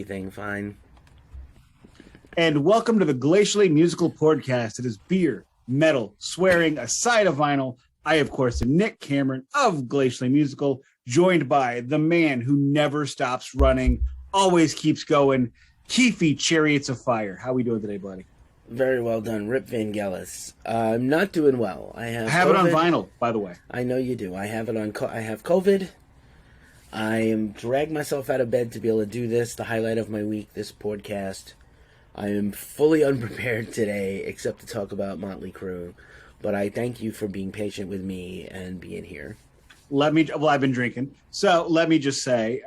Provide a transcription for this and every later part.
Thing fine. And welcome to the Glacially Musical Podcast. It is beer, metal, swearing, a side of vinyl. I, of course, am Nick Cameron of Glacially Musical, joined by the man who never stops running, always keeps going, Keefy Chariots of Fire. How we doing today, buddy? Very well done, Rip Vangelis. I'm not doing well. I have COVID. It on vinyl, by the way. I know you do. I have it on. I have COVID. I am dragged myself out of bed to be able to do this. The highlight of my week, this podcast. I am fully unprepared today, except to talk about Motley Crue. But I thank you for being patient with me and being here. I've been drinking. So let me just say,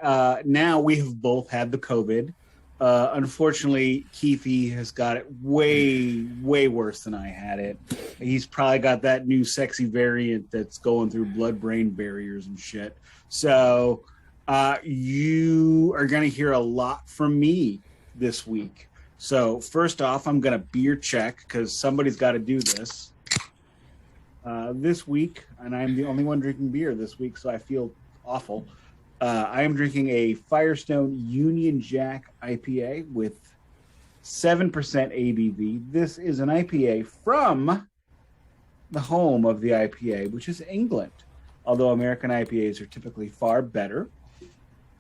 now we have both had the COVID. Unfortunately, Keefy has got it way, way worse than I had it. He's probably got that new sexy variant that's going through blood-brain barriers and shit. So you are going to hear a lot from me this week. So first off, I'm going to beer check because somebody's got to do this this week, and I'm the only one drinking beer this week, so I feel awful. I am drinking a Firestone Union Jack IPA with 7% ABV. This is an IPA from the home of the IPA, which is England, although American IPAs are typically far better.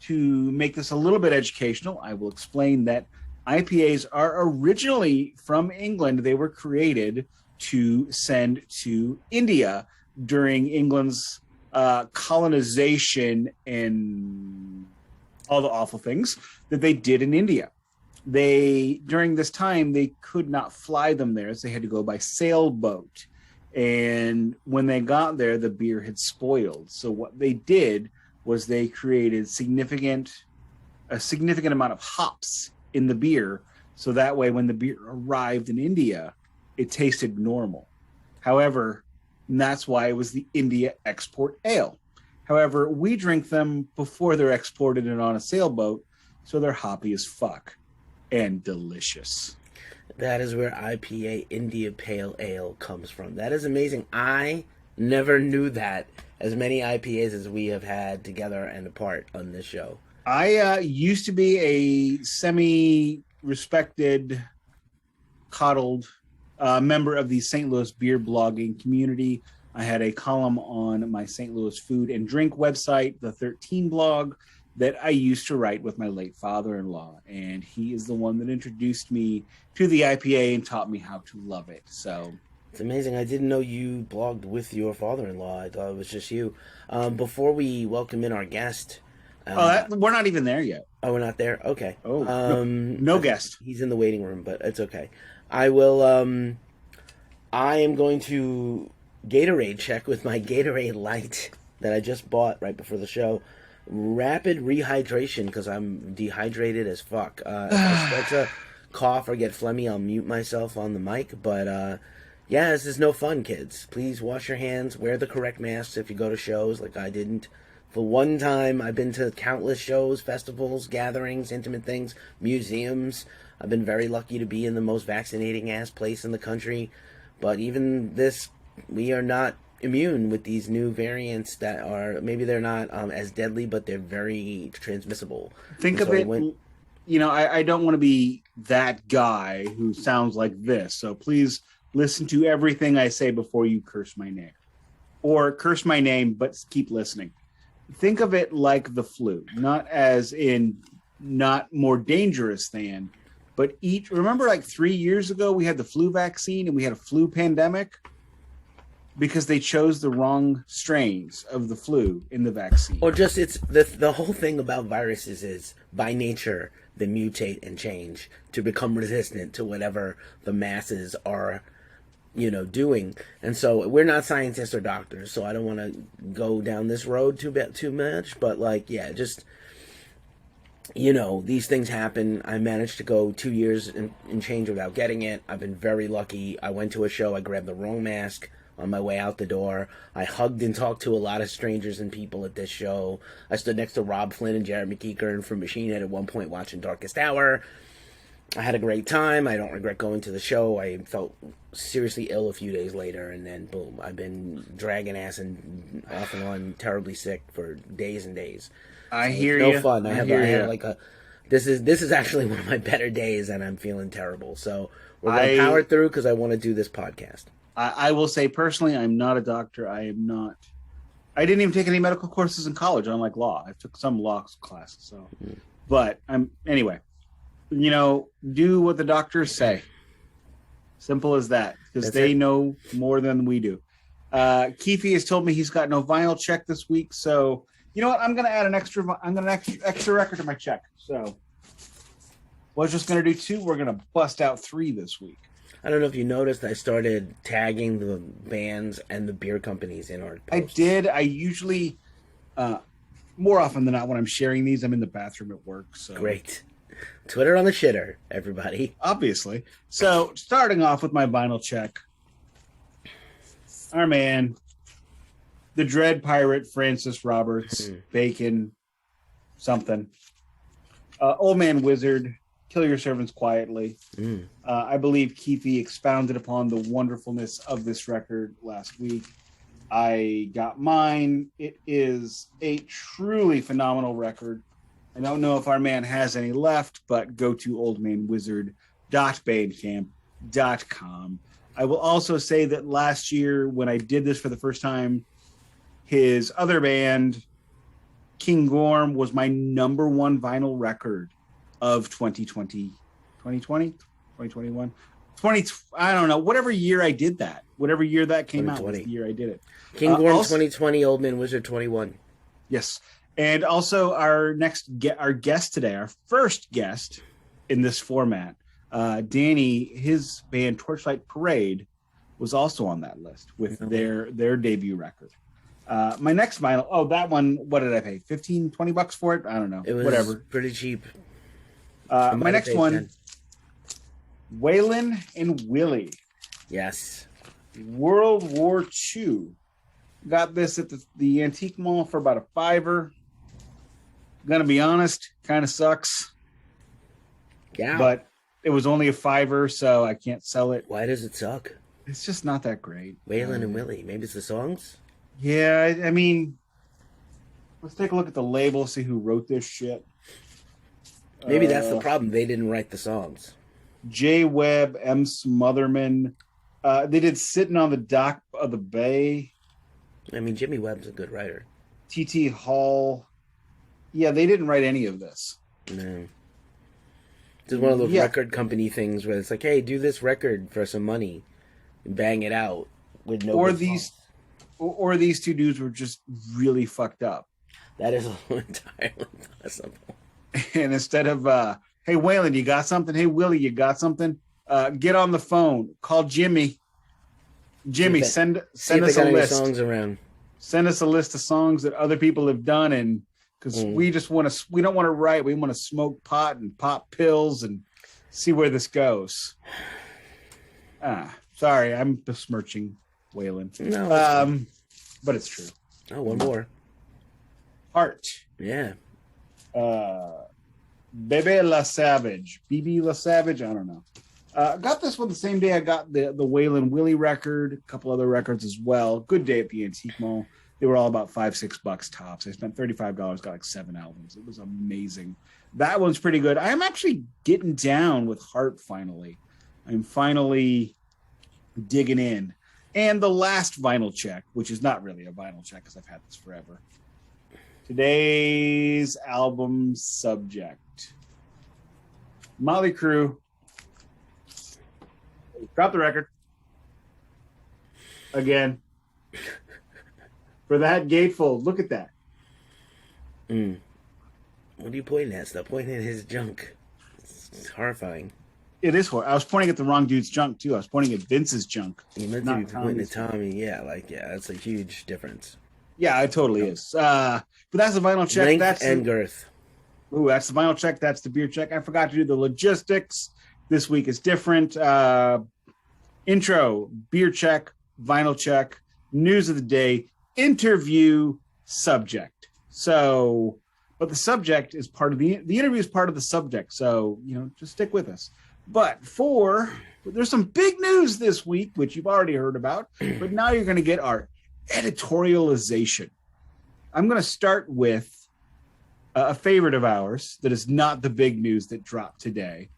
To make this a little bit educational, I will explain that IPAs are originally from England. They were created to send to India during England's colonization and all the awful things that they did in India. During this time, they could not fly them there, so they had to go by sailboat. And when they got there, the beer had spoiled. So what they did was they created a significant amount of hops in the beer, so that way when the beer arrived in India, it tasted normal. However, and that's why it was the India export ale. However, we drink them before they're exported and on a sailboat, so they're hoppy as fuck and delicious. That is where IPA India Pale Ale comes from. That is amazing. I never knew that. As many IPAs as we have had together and apart on this show. I used to be a semi-respected, coddled member of the St. Louis beer blogging community. I had a column on my St. Louis food and drink website, the 13 blog, that I used to write with my late father-in-law. And he is the one that introduced me to the IPA and taught me how to love it. So it's amazing. I didn't know you blogged with your father-in-law. I thought it was just you. Before we welcome in our guest... we're not even there yet. Oh, we're not there? Okay. Oh, no guest. He's in the waiting room, but it's okay. I will... I am going to Gatorade check with my Gatorade Light that I just bought right before the show. Rapid rehydration, because I'm dehydrated as fuck. If I start to cough or get phlegmy, I'll mute myself on the mic, but... yeah, this is no fun, kids. Please wash your hands, wear the correct masks if you go to shows like I didn't. For one time, I've been to countless shows, festivals, gatherings, intimate things, museums. I've been very lucky to be in the most vaccinating-ass place in the country. But even this, we are not immune with these new variants that are, maybe they're not as deadly, but they're very transmissible. Think of it, I don't want to be that guy who sounds like this, so please... listen to everything I say before you curse my name. Or curse my name, but keep listening. Think of it like the flu. Not as in not more dangerous than, but remember like 3 years ago we had the flu vaccine and we had a flu pandemic? Because they chose the wrong strains of the flu in the vaccine. Or just, it's the whole thing about viruses is, by nature, they mutate and change to become resistant to whatever the masses are doing. And so we're not scientists or doctors, so I don't want to go down this road too much, but just these things happen. I managed to go 2 years and change without getting it. I've been very lucky. I went to a show, I grabbed the wrong mask on my way out the door. I hugged and talked to a lot of strangers and people at this show. I stood next to Rob Flynn and Jared McKeeker from Machine Head at one point watching Darkest Hour. I had a great time. I don't regret going to the show. I felt seriously ill a few days later, and then boom, I've been dragging ass and off and on terribly sick for days and days. I hear you. No fun. I had like This is actually one of my better days, and I'm feeling terrible. So we're going to power through because I want to do this podcast. I will say personally, I'm not a doctor. I didn't even take any medical courses in college, unlike law. I took some law classes. So, but anyway, do what the doctors say. Simple as that, because they know more than we do. Keefy has told me he's got no vinyl check this week, so you know what? I'm going to add an extra record to my check. So, was just going to do 2. We're going to bust out 3 this week. I don't know if you noticed, I started tagging the bands and the beer companies in our posts. I did. I usually, more often than not, when I'm sharing these, I'm in the bathroom at work. So great. Twitter on the shitter, everybody. Obviously. So, starting off with my vinyl check. Our man, the Dread Pirate, Francis Roberts, Bacon, something. Old Man Wizard, Kill Your Servants Quietly. I believe Keefy expounded upon the wonderfulness of this record last week. I got mine. It is a truly phenomenal record. I don't know if our man has any left, but go to oldmanwizard.bandcamp.com. I will also say that last year, when I did this for the first time, his other band, King Gorm, was my number 1 vinyl record of 2020, 2021, I don't know, whatever year I did that, whatever year that came out was the year I did it. King Gorm 2020, Old Man Wizard 21. Yes. And also our guest today, our first guest in this format, Danny, his band Torchlight Parade was also on that list with their debut record. My next vinyl, that one, what did I pay? $15-20 for it? I don't know. It was whatever. Pretty cheap. My next one, Waylon and Willie. Yes. World War II. Got this at the Antique Mall for about a $5. Gonna be honest, kind of sucks. Yeah. But it was only a $5, so I can't sell it. Why does it suck? It's just not that great. Waylon and Willie. Maybe it's the songs? Yeah, I mean, let's take a look at the label, see who wrote this shit. Maybe that's the problem. They didn't write the songs. J. Webb, M. Smotherman. They did Sitting on the Dock of the Bay. I mean, Jimmy Webb's a good writer. T.T. Hall. Yeah, they didn't write any of this. No. It's one of those record company things where it's like, hey, do this record for some money and bang it out with no. Or these 2 dudes were just really fucked up. That is entirely possible. And instead of, hey, Waylon, you got something? Hey, Willie, you got something? Get on the phone. Call Jimmy. Jimmy, send us a list. Songs around. Send us a list of songs that other people have done, and because we don't want to write. We want to smoke pot and pop pills and see where this goes. Sorry, I'm besmirching Waylon. No, but it's true. Oh, one more. Heart. Yeah. Bebe La Savage. BB La Savage? I don't know. Got this one the same day I got the Waylon Willie record, a couple other records as well. Good day at the Antique Mall. They were all about $5-6 tops. I spent $35, got like 7 albums. It was amazing. That one's pretty good. I am actually getting down with Heart finally. I'm finally digging in. And the last vinyl check, which is not really a vinyl check because I've had this forever. Today's album subject. Motley Crue. Drop the record. Again. For that gatefold. Look at that. What are you pointing at? Stop pointing at his junk. It's horrifying. It is horrible. I was pointing at the wrong dude's junk, too. I was pointing at Vince's junk. You meant to be pointing at Tommy. Yeah, that's a huge difference. Yeah, it totally is. But that's the vinyl check. Length and girth. Ooh, that's the vinyl check. That's the beer check. I forgot to do the logistics. This week is different. Intro, beer check, vinyl check, news of the day, interview, subject. So, but the subject is part of the interview is part of the subject. So, just stick with us. But there's some big news this week, which you've already heard about, but now you're going to get our editorialization. I'm going to start with a favorite of ours that is not the big news that dropped today.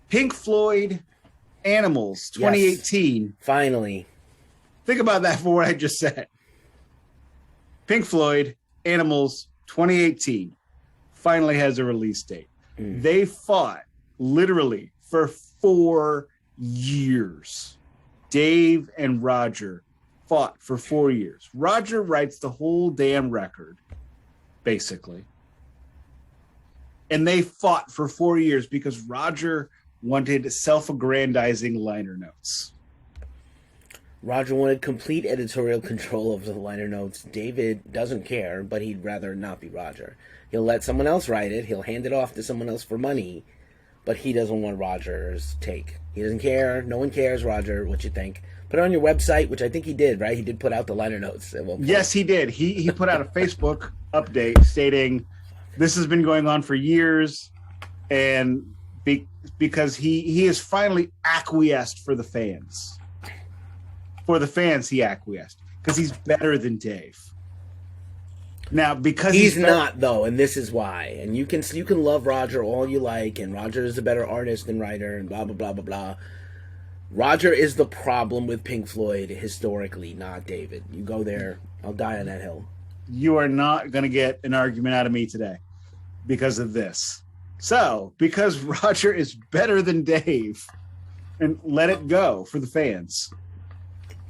Pink Floyd, Animals, 2018. Yes, finally. Think about that for what I just said. Pink Floyd, Animals, 2018, finally has a release date. They fought literally for 4 years. Dave and Roger fought for 4 years. Roger writes the whole damn record, basically. And they fought for 4 years because Roger wanted self-aggrandizing liner notes. Roger wanted complete editorial control of the liner notes. David doesn't care, but he'd rather not be Roger. He'll let someone else write it. He'll hand it off to someone else for money, but he doesn't want Roger's take. He doesn't care. No one cares, Roger, what you think. Put it on your website, which I think he did, right? He did put out the liner notes at one point. Yes, he did. He put out a Facebook update stating this has been going on for years, and because he has finally acquiesced for the fans. For the fans, he acquiesced because he's better than Dave. Now, because he's not, though, and this is why. And you can love Roger all you like, and Roger is a better artist and writer, and blah blah blah blah blah. Roger is the problem with Pink Floyd historically, not David. You go there, I'll die on that hill. You are not going to get an argument out of me today because of this. So, because Roger is better than Dave, and let it go for the fans.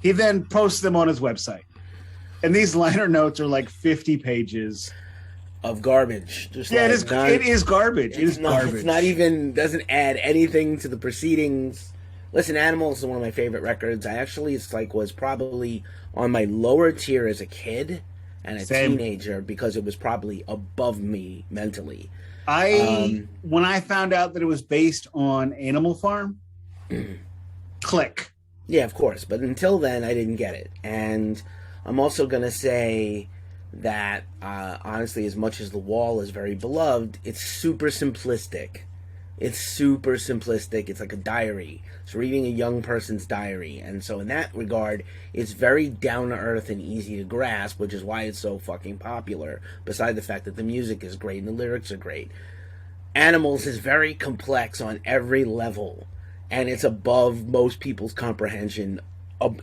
He then posts them on his website. And these liner notes are like 50 pages of garbage. Just yeah, it is garbage. It is garbage. It's not even, doesn't add anything to the proceedings. Listen, Animals is one of my favorite records. I actually, was probably on my lower tier as a kid and a teenager because it was probably above me mentally. When I found out that it was based on Animal Farm, click. Yeah, of course. But until then, I didn't get it. And I'm also going to say that, honestly, as much as The Wall is very beloved, it's super simplistic. It's like a diary. It's reading a young person's diary. And so in that regard, it's very down-to-earth and easy to grasp, which is why it's so fucking popular, beside the fact that the music is great and the lyrics are great. Animals is very complex on every level. And it's above most people's comprehension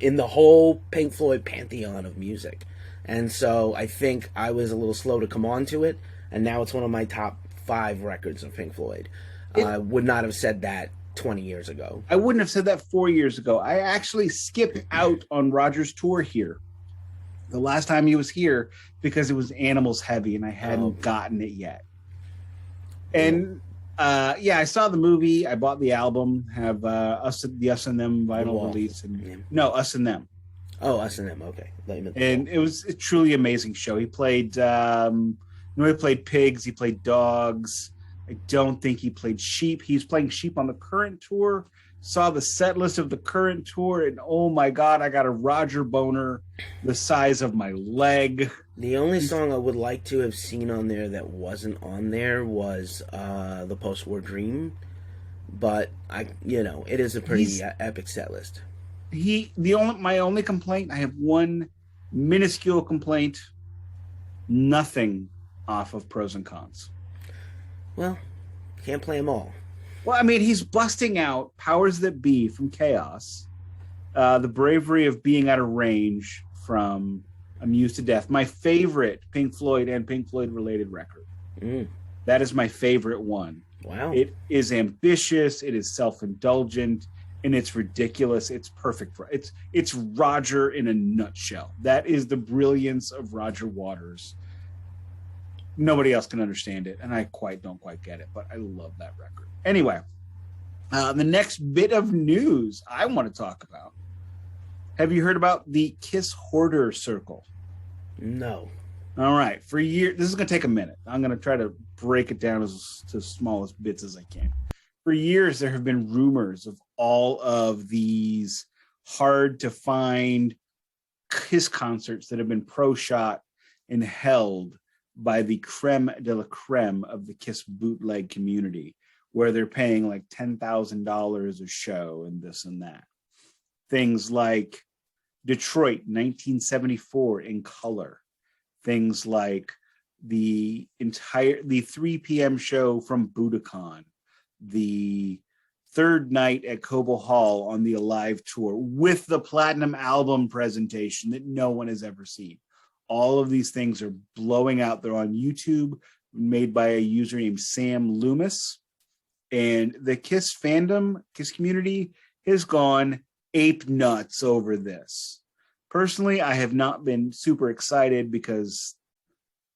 in the whole Pink Floyd pantheon of music. And so I think I was a little slow to come on to it, and now it's one of my top 5 records of Pink Floyd. I would not have said that 20 years ago. I wouldn't have said that 4 years ago. I actually skipped out on Roger's tour here. The last time he was here because it was Animals heavy, and I hadn't gotten it yet. And... I saw the movie. I bought the album. Have the Us and Them vinyl release. No, Us and Them. Oh, Us and Them. Okay. And it was a truly amazing show. He played. He played pigs. He played dogs. I don't think he played sheep. He's playing sheep on the current tour. Saw the set list of the current tour, and oh my God, I got a Roger boner the size of my leg. The only song I would like to have seen on there that wasn't on there was the Post-War Dream, but it is a pretty epic set list. My only complaint, I have one minuscule complaint, nothing off of Pros and Cons. Well, can't play them all. Well, I mean, he's busting out Powers That Be from Chaos, The Bravery of Being Out of Range from Amused to Death. My favorite Pink Floyd and Pink Floyd related record. That is my favorite one. Wow. It is ambitious, it is self-indulgent, and it's ridiculous. It's perfect. It's Roger in a nutshell. That is the brilliance of Roger Waters. Nobody else can understand it, and I don't quite get it, but I love that record. Anyway, the next bit of news I want to talk about. Have you heard about the Kiss Hoarder Circle? No. All right. For years, this is going to take a minute. I'm going to try to break it down to smallest bits as I can. For years, there have been rumors of all of these hard-to-find Kiss concerts that have been pro-shot and held by the creme de la creme of the Kiss bootleg community, where they're paying like $10,000 a show and this and that. Things like Detroit 1974 in color. Things like the 3 p.m. show from Budokan, the third night at Cobo Hall on the Alive tour with the platinum album presentation that no one has ever seen. All of these things are blowing out. They're on YouTube, made by a user named Sam Loomis. And the Kiss fandom, Kiss community has gone ape nuts over this. Personally, I have not been super excited because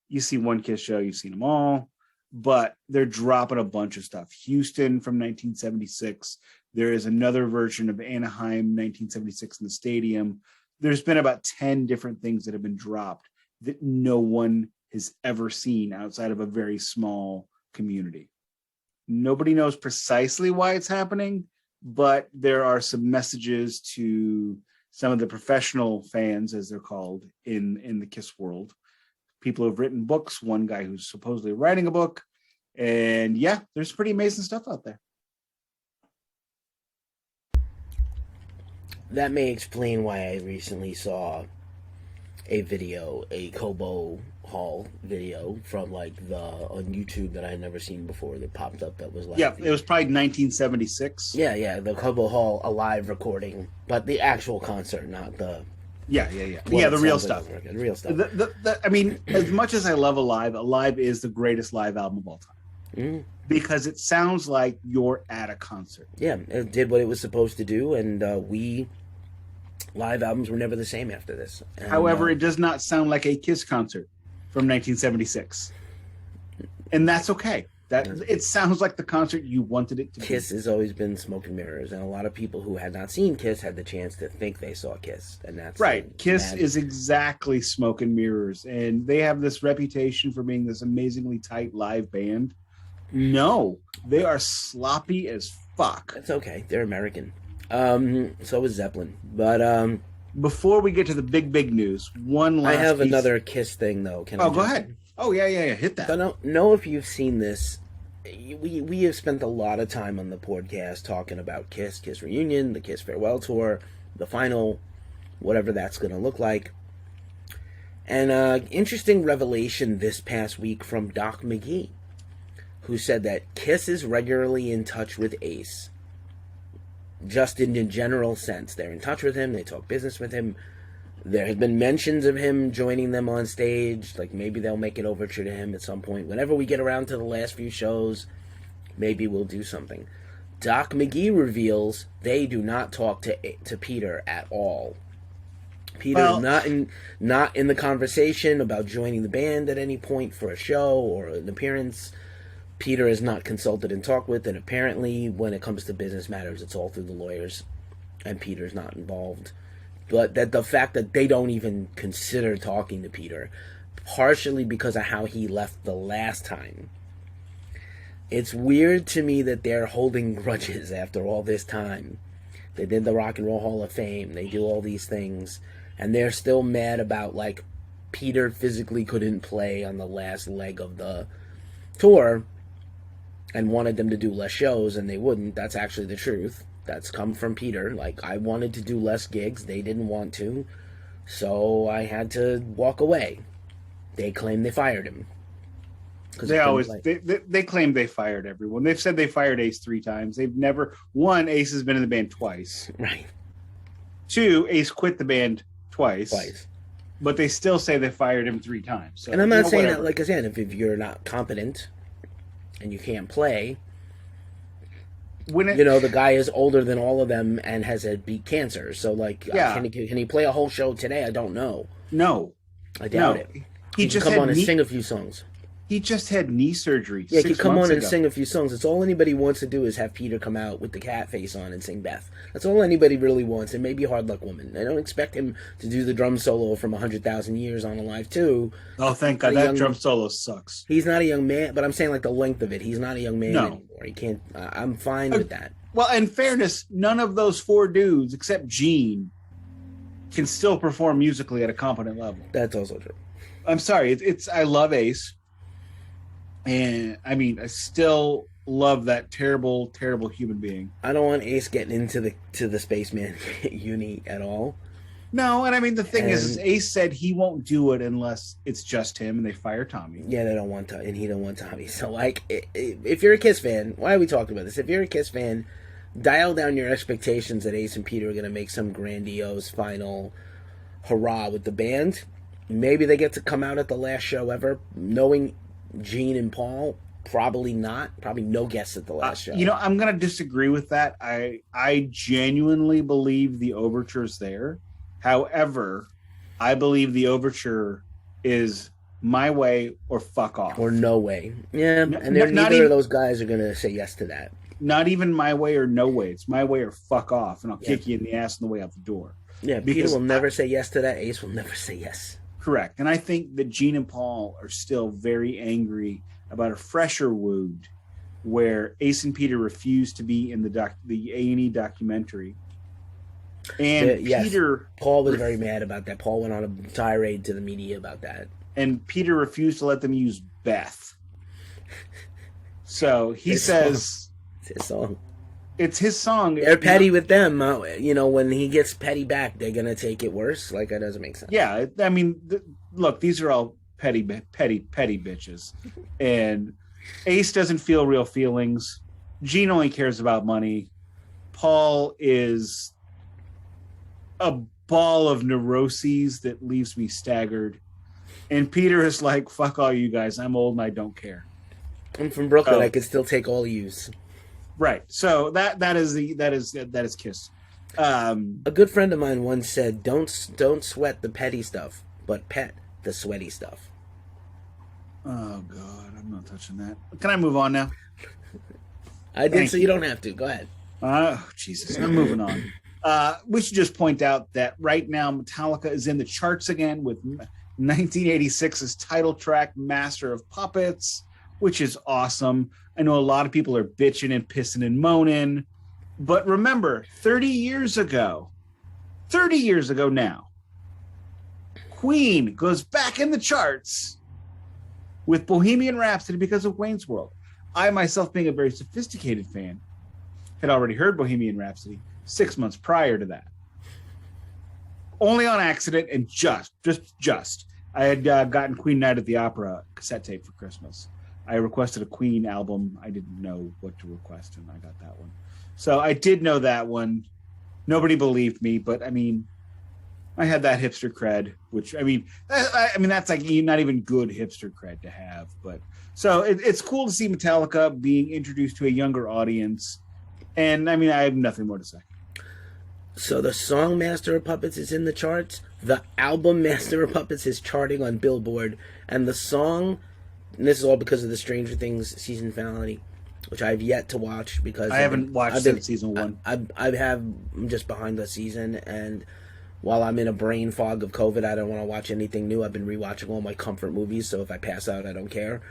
you see one Kiss show, you've seen them all, but they're dropping a bunch of stuff. Houston from 1976. There is another version of Anaheim 1976 in the stadium. There's been about 10 different things that have been dropped that no one has ever seen outside of a very small community. Nobody knows precisely why it's happening, but there are some messages to some of the professional fans, as they're called, in the Kiss world. People who have written books, one guy who's supposedly writing a book, and yeah, there's pretty amazing stuff out there. That may explain why I recently saw a Cobo Hall video from on YouTube that I had never seen before that popped up. That was it was probably 1976. Yeah, the Cobo Hall Alive recording, but the actual concert, not the the real stuff. The real stuff. I mean, as much as I love Alive is the greatest live album of all time because it sounds like you're at a concert. Yeah, it did what it was supposed to do, and live albums were never the same after this. And, however, it does not sound like a Kiss concert from 1976, and that's okay. It sounds like the concert you wanted it to be. Kiss has always been smoke and mirrors, and a lot of people who had not seen Kiss had the chance to think they saw Kiss, and that's right. Kiss is exactly smoke and mirrors, and they have this reputation for being this amazingly tight live band. No, they are sloppy as fuck. That's okay. They're American. So was Zeppelin. But before we get to the big news, I have another Kiss thing though. Go ahead. Oh yeah, hit that. I don't know if you've seen this. We have spent a lot of time on the podcast talking about Kiss Reunion, the Kiss Farewell Tour, the final, whatever that's going to look like. And interesting revelation this past week from Doc McGee, who said that Kiss is regularly in touch with Ace. Just in a general sense. They're in touch with him, they talk business with him. There have been mentions of him joining them on stage, like maybe they'll make an overture to him at some point. Whenever we get around to the last few shows, maybe we'll do something. Doc McGee reveals they do not talk to Peter at all. Peter is not in the conversation about joining the band at any point for a show or an appearance. Peter is not consulted and talked with, and apparently when it comes to business matters, it's all through the lawyers, and Peter's not involved. But that the fact that they don't even consider talking to Peter, partially because of how he left the last time. It's weird to me that they're holding grudges after all this time. They did the Rock and Roll Hall of Fame, they do all these things, and they're still mad about, Peter physically couldn't play on the last leg of the tour, and wanted them to do less shows, and they wouldn't. That's actually the truth. That's come from Peter. I wanted to do less gigs. They didn't want to. So I had to walk away. They claim they fired him. They claim they fired everyone. They've said they fired Ace 3 times. They've never... 1, Ace has been in the band twice. Right. 2, Ace quit the band twice. But they still say they fired him 3 times. So, and I'm not saying that, I said, if you're not competent and you can't play... the guy is older than all of them and has beat cancer. So, can he play a whole show today? I don't know. No. I doubt it. He just come on and sing a few songs. He just had knee surgery. Yeah, he could come on and sing a few songs. That's all anybody wants to do is have Peter come out with the cat face on and sing Beth. That's all anybody really wants, and maybe Hard Luck Woman. I don't expect him to do the drum solo from 100,000 Years on Alive 2. Oh, thank God. That drum solo sucks. He's not a young man, but I'm saying the length of it. He's not a young man anymore. He can't. I'm fine with that. Well, in fairness, none of those 4 dudes, except Gene, can still perform musically at a competent level. That's also true. I'm sorry. I love Ace. And, I still love that terrible, terrible human being. I don't want Ace getting into the Spaceman uni at all. No, and I mean the thing is Ace said he won't do it unless it's just him, and they fire Tommy. Yeah, they don't want to, and he don't want Tommy. So, like, if you're a Kiss fan, why are we talking about this? If you're a Kiss fan, dial down your expectations that Ace and Peter are going to make some grandiose final hurrah with the band. Maybe they get to come out at the last show ever. Knowing Gene and Paul, probably not. Probably no guests at the last show. You know, I'm going to disagree with that. I genuinely believe the overture's there. However, I believe the overture is My Way or Fuck Off. Or No Way. Yeah, and neither of those guys are going to say yes to that. Not even My Way or No Way. It's My Way or Fuck Off, and I'll kick you in the ass on the way out the door. Yeah, Peter will never say yes to that. Ace will never say yes. Correct. And I think that Gene and Paul are still very angry about a fresher wound where Ace and Peter refused to be in the A&E documentary. And Peter... Paul was very mad about that. Paul went on a tirade to the media about that. And Peter refused to let them use Beth. So he says... It's his song. It's his song. They're petty with them. When he gets petty back, they're going to take it worse. Like, that doesn't make sense. Yeah, I mean, look, these are all petty bitches. And Ace doesn't feel real feelings. Gene only cares about money. Paul is a ball of neuroses that leaves me staggered. And Peter is like, fuck all you guys. I'm old and I don't care. I'm from Brooklyn. I could still take all yous. Right. So that is Kiss. A good friend of mine once said, "Don't sweat the petty stuff, but pet the sweaty stuff." Oh God, I'm not touching that. Can I move on now? I did, so you don't have to. Go ahead. Oh Jesus, I'm moving on. We should just point out that right now Metallica is in the charts again with 1986's title track "Master of Puppets," which is awesome. I know a lot of people are bitching and pissing and moaning, but remember, 30 years ago now, Queen goes back in the charts with Bohemian Rhapsody because of Wayne's World. I myself, being a very sophisticated fan, had already heard Bohemian Rhapsody 6 months prior to that. Only on accident and just. I had gotten Queen Night at the Opera cassette tape for Christmas. I requested a Queen album. I didn't know what to request, and I got that one. So I did know that one. Nobody believed me, but I mean, I had that hipster cred, which I mean that's like not even good hipster cred to have. But so it's cool to see Metallica being introduced to a younger audience, and I mean I have nothing more to say. So the song Master of Puppets is in the charts. The album Master of Puppets is charting on Billboard, and the song. And this is all because of the Stranger Things season finale, which I've yet to watch because I haven't watched since season one. I'm just behind the season, and while I'm in a brain fog of COVID, I don't want to watch anything new. I've been rewatching all my comfort movies, so if I pass out, I don't care.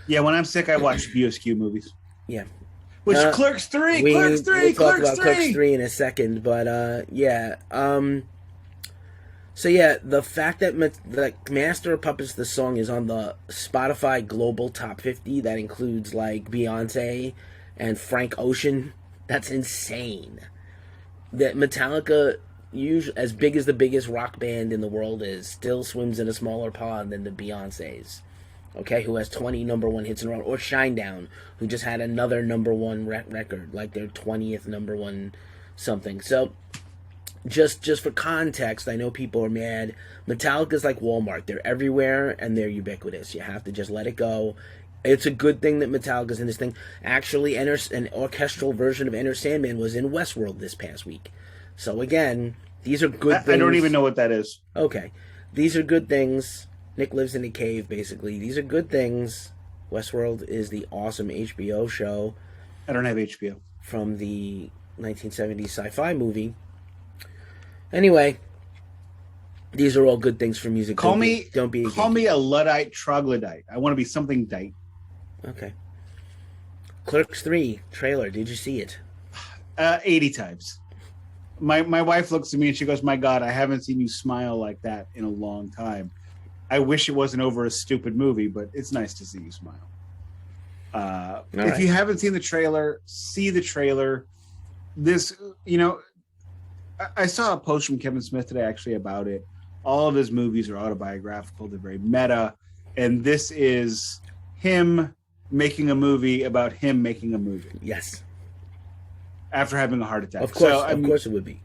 Yeah, when I'm sick, I watch BSQ movies. Yeah. Which Clerks 3, We'll talk about Clerks 3 in a second, but yeah. So yeah, the fact that Master of Puppets, the song, is on the Spotify Global Top 50, that includes like Beyonce and Frank Ocean, that's insane. That Metallica, as big as the biggest rock band in the world is, still swims in a smaller pond than the Beyoncés. Okay, who has 20 number one hits in a row, or Shinedown, who just had another number one record, like their 20th number one something. So. Just for context, I know people are mad. Metallica's like Walmart. They're everywhere, and they're ubiquitous. You have to just let it go. It's a good thing that Metallica's in this thing. Actually, an orchestral version of Enter Sandman was in Westworld this past week. So again, these are good things. I don't even know what that is. Okay. These are good things. Nik lives in a cave, basically. These are good things. Westworld is the awesome HBO show. I don't have HBO. From the 1970s sci-fi movie. Anyway, these are all good things for music. Call me a Luddite troglodyte. I want to be something dite. Okay. Clerks 3 trailer. Did you see it? 80 times. My wife looks at me and she goes, "My God, I haven't seen you smile like that in a long time. I wish it wasn't over a stupid movie, but it's nice to see you smile." If you haven't seen the trailer, see the trailer. This, I saw a post from Kevin Smith today actually about it. All of his movies are autobiographical. They're very meta. And this is him making a movie about him making a movie. Yes. After having a heart attack. Of course, of course it would be.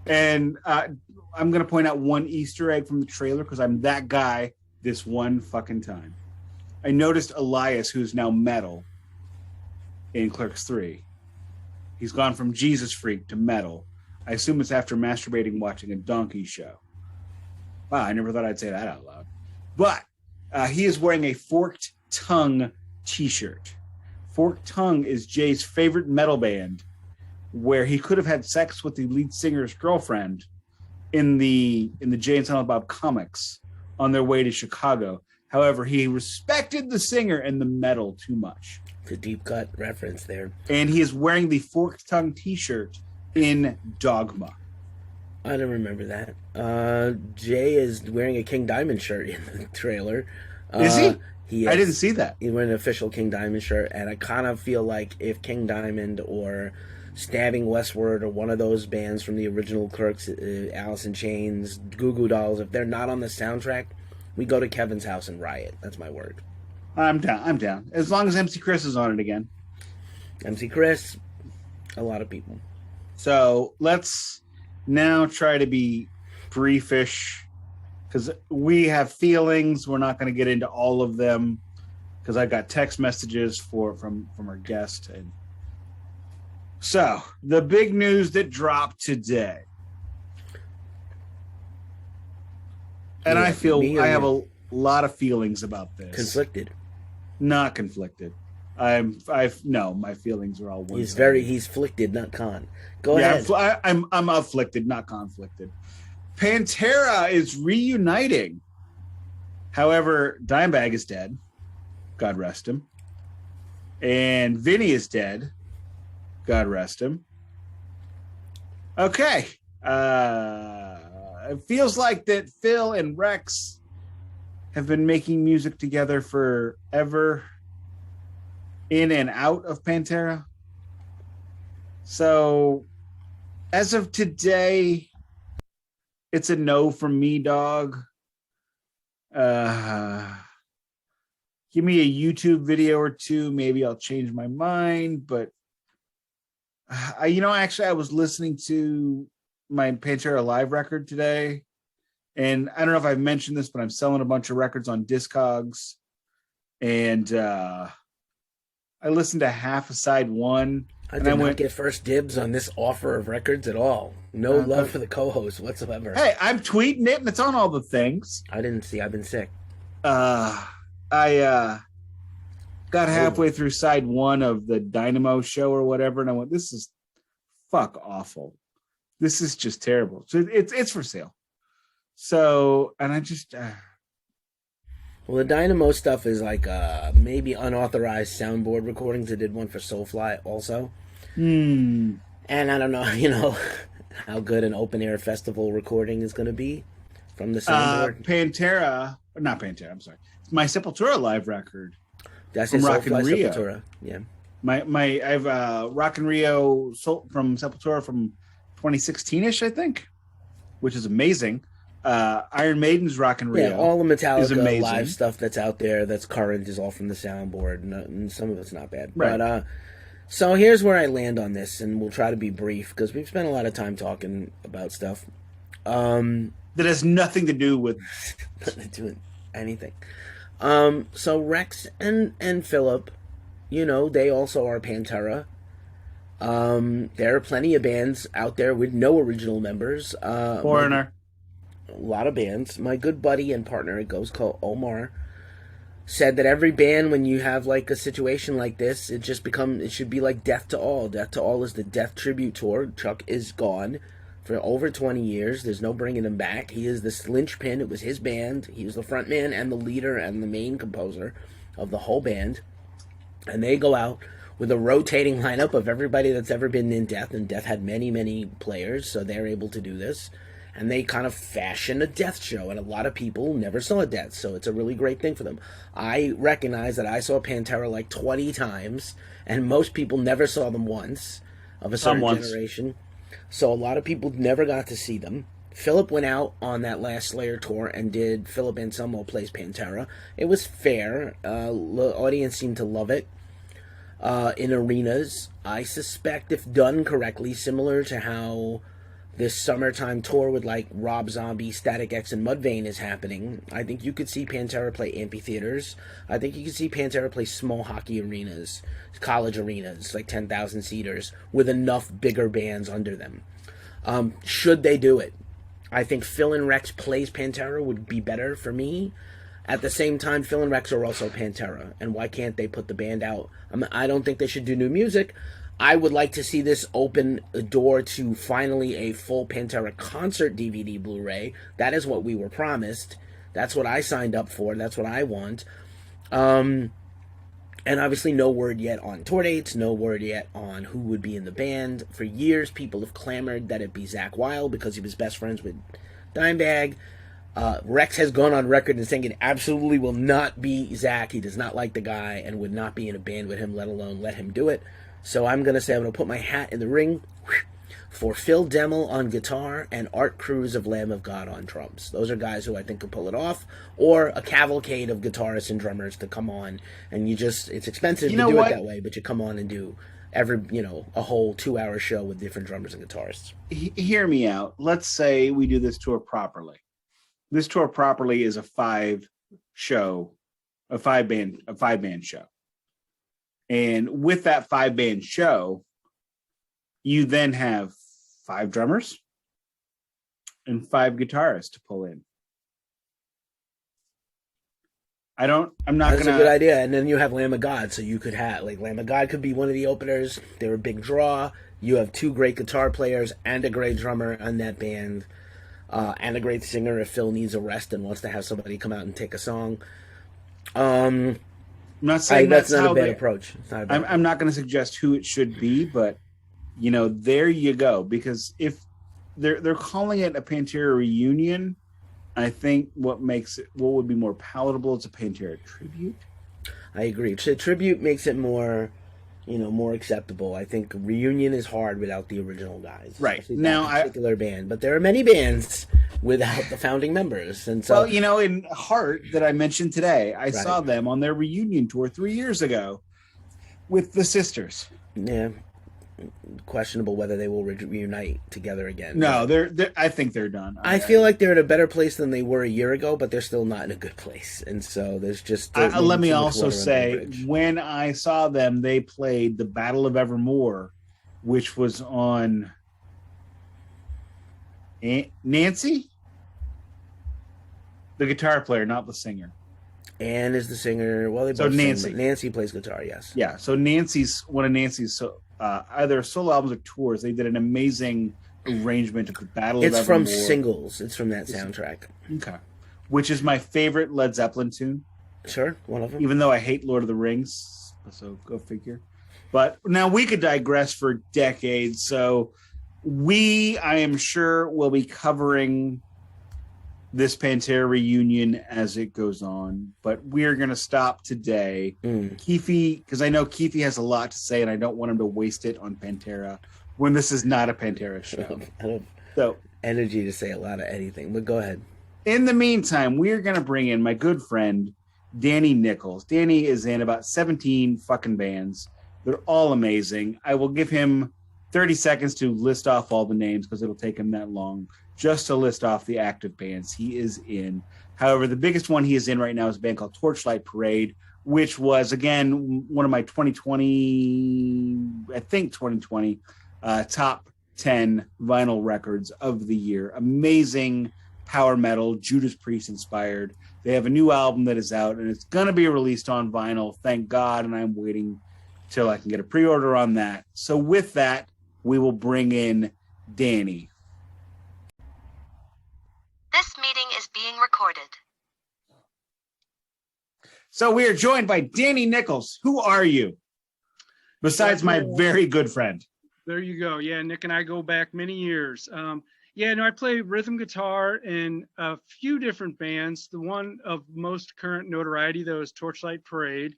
And I'm going to point out one Easter egg from the trailer because I'm that guy this one fucking time. I noticed Elias, who's now metal in Clerks 3. He's gone from Jesus freak to metal. I assume it's after masturbating watching a donkey show. Wow, I never thought I'd say that out loud. But he is wearing a Forked Tongue t-shirt. Forked Tongue is Jay's favorite metal band, where he could have had sex with the lead singer's girlfriend in the Jay and Silent Bob comics on their way to Chicago. However, he respected the singer and the metal too much. It's a deep cut reference there. And he is wearing the Forked Tongue t-shirt in Dogma. I don't remember that. Jay is wearing a King Diamond shirt in the trailer. Is he? He is. I didn't see that. He's wearing an official King Diamond shirt, and I kind of feel like if King Diamond or Stabbing Westward or one of those bands from the original Clerks, Alice in Chains, Goo Goo Dolls, if they're not on the soundtrack, we go to Kevin's house and riot. That's my word. I'm down. As long as MC Chris is on it again. MC Chris, a lot of people. So let's now try to be briefish because we have feelings. We're not going to get into all of them because I got text messages from our guest. And so the big news that dropped today. And I feel I have a lot of feelings about this. Conflicted. Not conflicted. No, my feelings are all one. He's flicted, not con. Go ahead. I'm afflicted, not conflicted. Pantera is reuniting. However, Dimebag is dead. God rest him. And Vinny is dead. God rest him. Okay. It feels like that Phil and Rex have been making music together forever, in and out of Pantera. So, as of today, it's a no from me, dog. Give me a YouTube video or two, maybe I'll change my mind. But actually, I was listening to my Pantera live record today, and I don't know if I've mentioned this, but I'm selling a bunch of records on Discogs, and I listened to half of side one. I did not get first dibs on this offer of records at all. No love for the co-host whatsoever. Hey, I'm tweeting it, and it's on all the things. I didn't see. I've been sick. I got halfway through side one of the Dynamo show or whatever, and I went, this is fuck awful. This is just terrible. So it's for sale. So, and I just... Well, the Dynamo stuff is like maybe unauthorized soundboard recordings. I did one for Soulfly also. And I don't know, how good an open-air festival recording is going to be from the soundboard. Not Pantera, I'm sorry. It's my Sepultura live record. That's from Rock and Rio. Sepultura. Yeah. I have Rock and Rio from Sepultura from 2016-ish, I think, which is amazing. Iron Maiden's Rock and Rio. Yeah, all the Metallica live stuff that's out there that's current is all from the soundboard, and some of it's not bad. Right. But so here's where I land on this, and we'll try to be brief because we've spent a lot of time talking about stuff that has nothing to do with anything. So Rex and Philip, they also are Pantera. There are plenty of bands out there with no original members. Foreigner. A lot of bands. My good buddy and partner at Ghost Cult, Omar, said that every band, when you have like a situation like this, it should be like Death to All. Death to All is the Death tribute tour. Chuck is gone for over 20 years. There's no bringing him back. He is this linchpin. It was his band. He was the front man and the leader and the main composer of the whole band. And they go out with a rotating lineup of everybody that's ever been in Death, and Death had many, many players, so they're able to do this. And they kind of fashion a Death show, and a lot of people never saw Death, so it's a really great thing for them. I recognize that I saw Pantera like 20 times, and most people never saw them once, of a certain generation. So a lot of people never got to see them. Philip went out on that last Slayer tour and did Philip Anselmo Plays Pantera. It was fair. The audience seemed to love it. In arenas, I suspect, if done correctly, similar to how this summertime tour with like Rob Zombie, Static X, and Mudvayne is happening, I think you could see Pantera play amphitheaters. I think you could see Pantera play small hockey arenas, college arenas, like 10,000 seaters, with enough bigger bands under them. Should they do it? I think Phil and Rex Plays Pantera would be better for me. At the same time, Phil and Rex are also Pantera, and why can't they put the band out? I don't think they should do new music. I would like to see this open a door to finally a full Pantera concert DVD Blu-ray. That is what we were promised. That's what I signed up for. That's what I want. And obviously no word yet on tour dates, no word yet on who would be in the band. For years, people have clamored that it be Zakk Wylde because he was best friends with Dimebag. Rex has gone on record and saying it absolutely will not be Zakk. He does not like the guy and would not be in a band with him, let alone let him do it. So I'm going to say I'm going to put my hat in the ring for Phil Demmel on guitar and Art Cruz of Lamb of God on drums. Those are guys who I think can pull it off. Or a cavalcade of guitarists and drummers to come on. And it's expensive to do it that way, but you come on and do a whole 2-hour show with different drummers and guitarists. Hear me out. Let's say we do this tour properly. This tour properly is a 5-band show. And with that 5-band show, you then have 5 drummers and 5 guitarists to pull in. That's a good idea. And then you have Lamb of God, so you could have Lamb of God could be one of the openers. They're a big draw. You have 2 great guitar players and a great drummer on that band, and a great singer if Phil needs a rest and wants to have somebody come out and take a song. I'm not saying that's not how a bad approach. I'm not going to suggest who it should be, but there you go. Because if they're calling it a Pantera reunion, I think what would be more palatable is a Pantera tribute. I agree. Tribute makes it more acceptable. I think reunion is hard without the original guys. Right. Now, particular band, but there are many bands without the founding members. And so, in Heart that I mentioned today, I saw them on their reunion tour 3 years ago with the sisters. Yeah. Questionable whether they will reunite together again. No, I think they're done. I feel like they're in a better place than they were a year ago, but they're still not in a good place. And so there's just... let me also say, when I saw them, they played the Battle of Evermore, which was on Nancy? The guitar player, not the singer. Ann is the singer. Well, they both Nancy. Sing, but Nancy plays guitar, yes. Yeah, so one of Nancy's either solo albums or tours, they did an amazing arrangement of the Battle of Evermore. It's from Singles. It's from that soundtrack. Okay. Which is my favorite Led Zeppelin tune. Sure, one of them. Even though I hate Lord of the Rings, so go figure. But now we could digress for decades, so I am sure, will be covering this Pantera reunion as it goes on, but we're going to stop today. Keefy, because I know Keefy has a lot to say and I don't want him to waste it on Pantera when this is not a Pantera show. I don't energy to say a lot of anything, but go ahead. In the meantime, we're going to bring in my good friend, Danny Nichols. Danny is in about 17 fucking bands. They're all amazing. I will give him 30 seconds to list off all the names because it'll take him that long. Just to list off the active bands he is in. However, the biggest one he is in right now is a band called Torchlight Parade, which was, again, one of my 2020 top 10 vinyl records of the year. Amazing power metal, Judas Priest inspired. They have a new album that is out, and it's going to be released on vinyl, thank God, and I'm waiting till I can get a pre-order on that. So with that, we will bring in Danny. This meeting is being recorded. So we are joined by Danny Nichols. Who are you? Besides my very good friend. There you go. Yeah, Nik and I go back many years. I play rhythm guitar in a few different bands. The one of most current notoriety, though, is Torchlight Parade.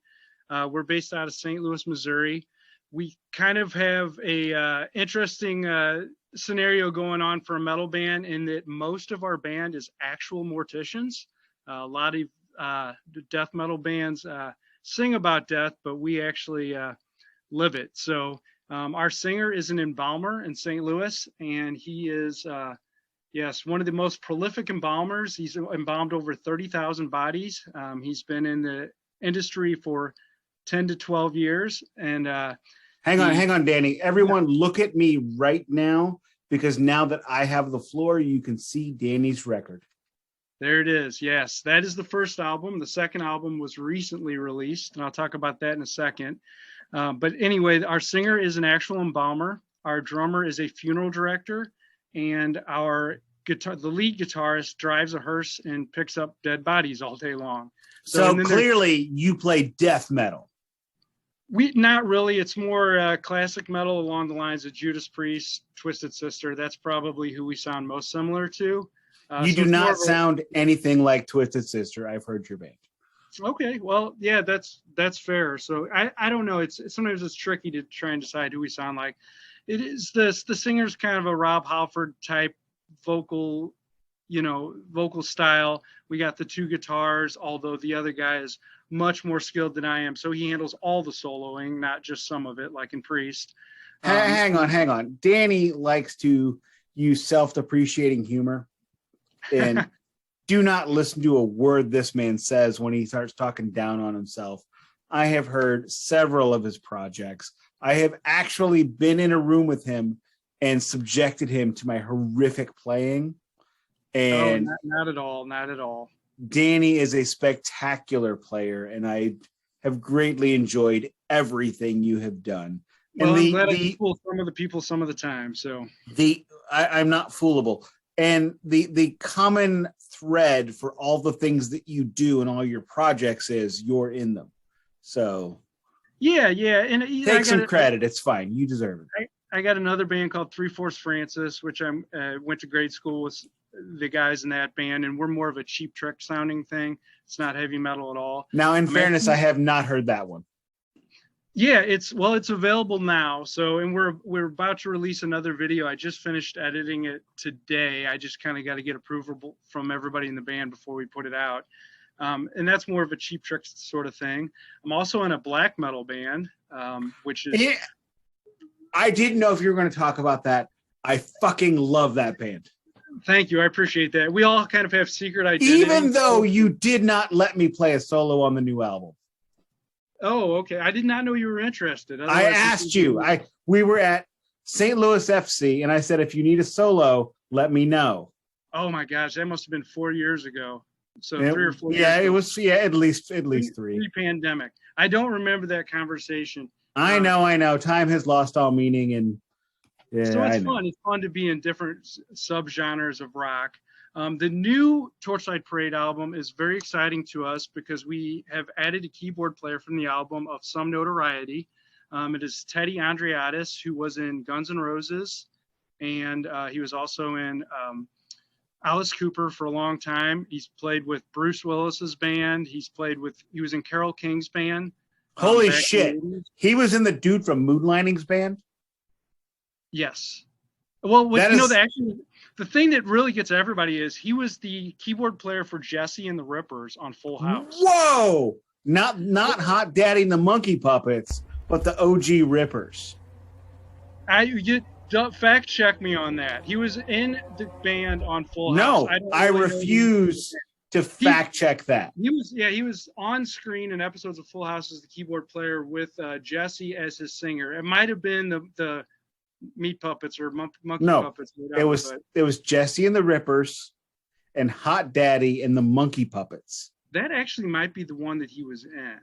We're based out of St. Louis, Missouri. We kind of have a interesting scenario going on for a metal band in that most of our band is actual morticians. A lot of death metal bands sing about death, but we actually live it. So our singer is an embalmer in St. Louis, and he is, yes, one of the most prolific embalmers. He's embalmed over 30,000 bodies. He's been in the industry for 10 to 12 years. And hang on, Danny. Everyone look at me right now, because now that I have the floor, you can see Danny's record. There it is. Yes, that is the first album. The second album was recently released, and I'll talk about that in a second. But anyway, our singer is an actual embalmer. Our drummer is a funeral director, and our the lead guitarist drives a hearse and picks up dead bodies all day long. So clearly you play death metal. Not really. It's more classic metal along the lines of Judas Priest, Twisted Sister. That's probably who we sound most similar to. You do not sound anything like Twisted Sister. I've heard your band. Okay, well, yeah, that's fair. So I don't know. Sometimes it's tricky to try and decide who we sound like. It is the singer's kind of a Rob Halford type vocal style. We got the two guitars, although the other guy is much more skilled than I am. So he handles all the soloing, not just some of it, like in Priest. Hang on. Danny likes to use self-depreciating humor, and do not listen to a word this man says when he starts talking down on himself. I have heard several of his projects. I have actually been in a room with him and subjected him to my horrific playing. And not at all. Danny is a spectacular player, and I have greatly enjoyed everything you have done. Well, I'm glad I fool some of the people some of the time. So I'm not foolable. And the common thread for all the things that you do and all your projects is you're in them. So yeah, and take some credit. It's fine. You deserve it. I got another band called 3/4 Francis, which I went to grade school with the guys in that band, and we're more of a Cheap Trick sounding thing. It's not heavy metal at all. Now, in fairness, I have not heard that one. Yeah, it's available now. So, and we're about to release another video. I just finished editing it today. I just kind of got to get approval from everybody in the band before we put it out. And that's more of a Cheap Trick sort of thing. I'm also in a black metal band, which is. Yeah, I didn't know if you were going to talk about that. I fucking love that band. Thank you. I appreciate that. We all kind of have secret identity. Even though you did not let me play a solo on the new album. Oh, okay. I did not know you were interested. Otherwise, I asked you. We were at St. Louis FC, and I said, if you need a solo, let me know. Oh my gosh, that must have been 4 years ago. So 3 or 4 years. Yeah, it was. Yeah, at least 3. Pre-pandemic. I don't remember that conversation. I know. Time has lost all meaning, and yeah, so it's fun. It's fun to be in different subgenres of rock. The new Torchlight Parade album is very exciting to us because we have added a keyboard player from the album of some notoriety. It is Teddy Andreadis, who was in Guns N' Roses, and he was also in Alice Cooper for a long time. He's played with Bruce Willis's band. He was in Carole King's band. Holy shit! He was in the dude from Moonlightning's band. Yes. Well, the thing that really gets everybody is he was the keyboard player for Jesse and the Rippers on Full House. Whoa! Not Hot Daddy and the Monkey Puppets, but the OG Rippers. You fact check me on that. He was in the band on Full House. No, I refuse to fact check that. He was on screen in episodes of Full House as the keyboard player with Jesse as his singer. It might have been the Meat Puppets or Monkey Puppets. Whatever, it was Jesse and the Rippers and Hot Daddy and the Monkey Puppets. That actually might be the one that he was in.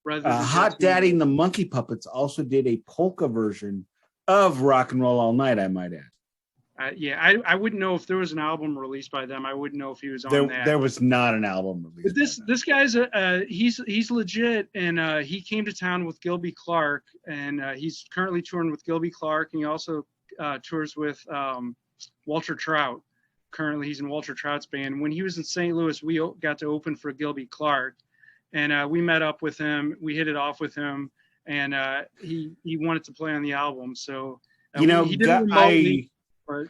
Rather than Hot Daddy and the Monkey Puppets also did a polka version of Rock and Roll All Night, I might add. I wouldn't know if there was an album released by them. I wouldn't know if he was on that. There was not an album released. But this guy's he's legit, and he came to town with Gilby Clarke, and he's currently touring with Gilby Clarke, and he also tours with Walter Trout. Currently, he's in Walter Trout's band. When he was in St. Louis, we got to open for Gilby Clarke, and we met up with him. We hit it off with him, and he wanted to play on the album. So he did But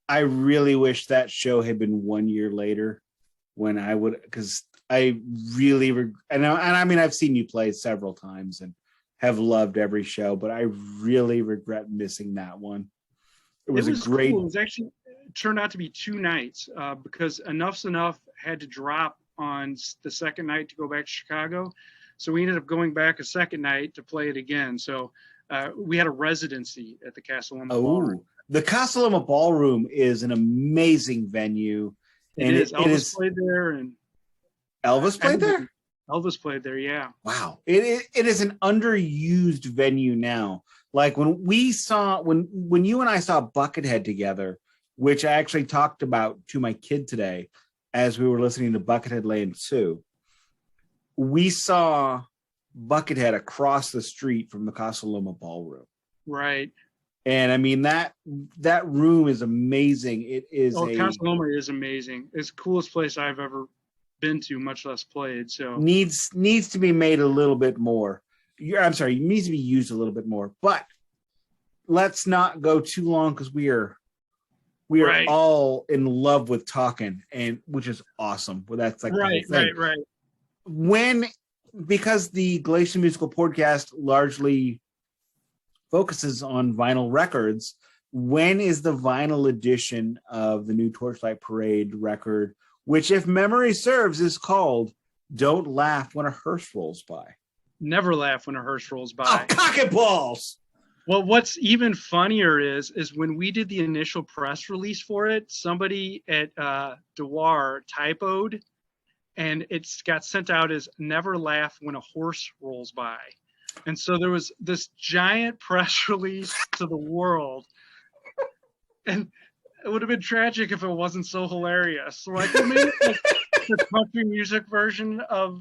I really wish that show had been 1 year later when I would, because I really, and I mean, I've seen you play several times and have loved every show, but I really regret missing that one. It was a great. Cool. It was actually turned out to be 2 nights because Enough's Enough had to drop on the second night to go back to Chicago. So we ended up going back a second night to play it again. So we had a residency at the Casa Loma Ballroom. The Casa Loma Ballroom is an amazing venue. Elvis played there, and Elvis played there? Elvis played there, yeah. Wow. It is an underused venue now. Like when you and I saw Buckethead together, which I actually talked about to my kid today as we were listening to Buckethead Lane 2, we saw Buckethead across the street from the Casa Loma Ballroom. Right. And I mean that room is amazing. It is Casa Loma is amazing. It's the coolest place I've ever been to, much less played. So needs to be made a little bit more. It needs to be used a little bit more. But let's not go too long because we are right. all in love with talking, and which is awesome. Well, that's like right. Because the Galatian Musical Podcast largely focuses on vinyl records, when is the vinyl edition of the new Torchlight Parade record, which, if memory serves, is called Don't Laugh When a Hearse Rolls By? Never laugh when a hearse rolls by. Oh, cock and balls! Well, what's even funnier is when we did the initial press release for it, somebody at Dewar typoed, and it got sent out as Never Laugh When a Horse Rolls By. And so there was this giant press release to the world. And it would have been tragic if it wasn't so hilarious. So like, maybe like the country music version of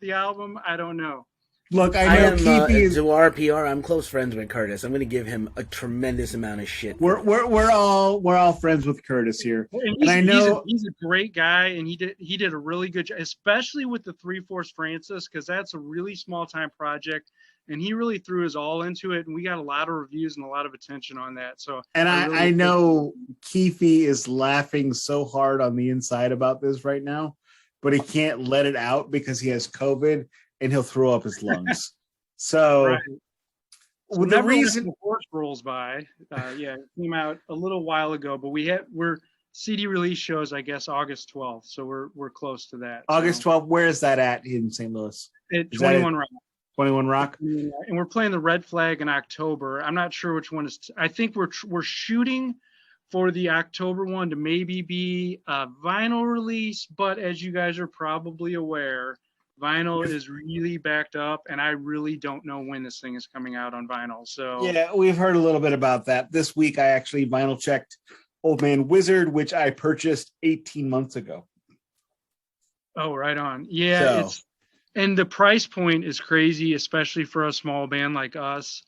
the album, I don't know. Look, I know Keefy is Dewar PR. I'm close friends with Curtis. I'm going to give him a tremendous amount of shit. We're all friends with Curtis here, and I know he's a great guy, and he did a really good job, especially with the 3/4 Francis, because that's a really small time project, and he really threw his all into it, and we got a lot of reviews and a lot of attention on that. So, and I know Keefy is laughing so hard on the inside about this right now, but he can't let it out because he has COVID. And he'll throw up his lungs. So, right. So the reason the horse rolls by, it came out a little while ago, but we're CD release shows, I guess, August 12th. So we're close to that. August 12th. Where is that at in St. Louis? At 21 Rock. 21 Rock. And we're playing the Red Flag in October. I'm not sure which one is. I think we're shooting for the October one to maybe be a vinyl release, but as you guys are probably aware, vinyl is really backed up, and I really don't know when this thing is coming out on vinyl. So yeah, we've heard a little bit about that. This week I actually vinyl checked Old Man Wizard, which I purchased 18 months ago. Oh, right on. Yeah, and the price point is crazy, especially for a small band like us.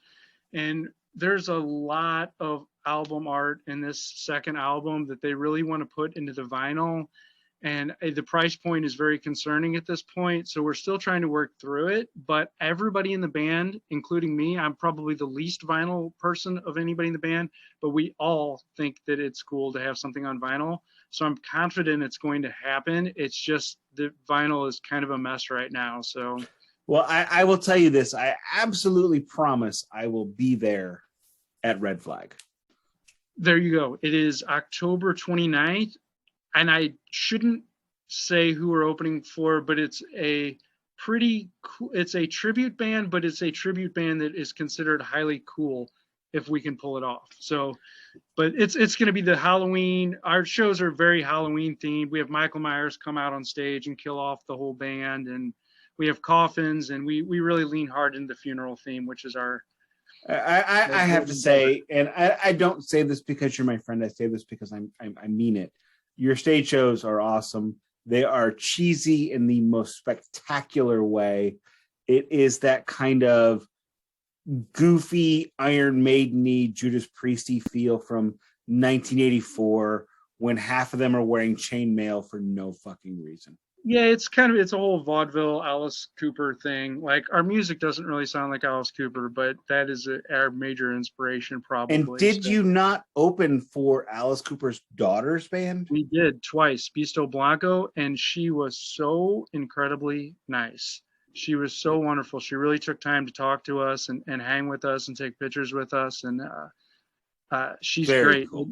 And there's a lot of album art in this second album that they really want to put into the vinyl. And the price point is very concerning at this point. So we're still trying to work through it. But everybody in the band, including me, I'm probably the least vinyl person of anybody in the band, but we all think that it's cool to have something on vinyl. So I'm confident it's going to happen. It's just the vinyl is kind of a mess right now. So, well, I will tell you this. I absolutely promise I will be there at Red Flag. There you go. It is October 29th. And I shouldn't say who we're opening for, but it's a pretty cool, it's a tribute band, but it's a tribute band that is considered highly cool if we can pull it off. So, but it's going to be the Halloween. Our shows are very Halloween themed. We have Michael Myers come out on stage and kill off the whole band, and we have coffins, and we really lean hard into the funeral theme, which is our. I have to say, and I don't say this because you're my friend. I say this because I mean it. Your stage shows are awesome. They are cheesy in the most spectacular way. It is that kind of goofy Iron Maiden-y Judas Priesty feel from 1984 when half of them are wearing chainmail for no fucking reason. Yeah, it's a whole vaudeville Alice Cooper thing. Like our music doesn't really sound like Alice Cooper, but that is our major inspiration And probably. did So you not open for Alice Cooper's daughter's band? we did twice, Bisto Blanco, and she was so incredibly nice. She was so wonderful. She really took time to talk to us and hang with us and take pictures with us. And she's Very great. cool.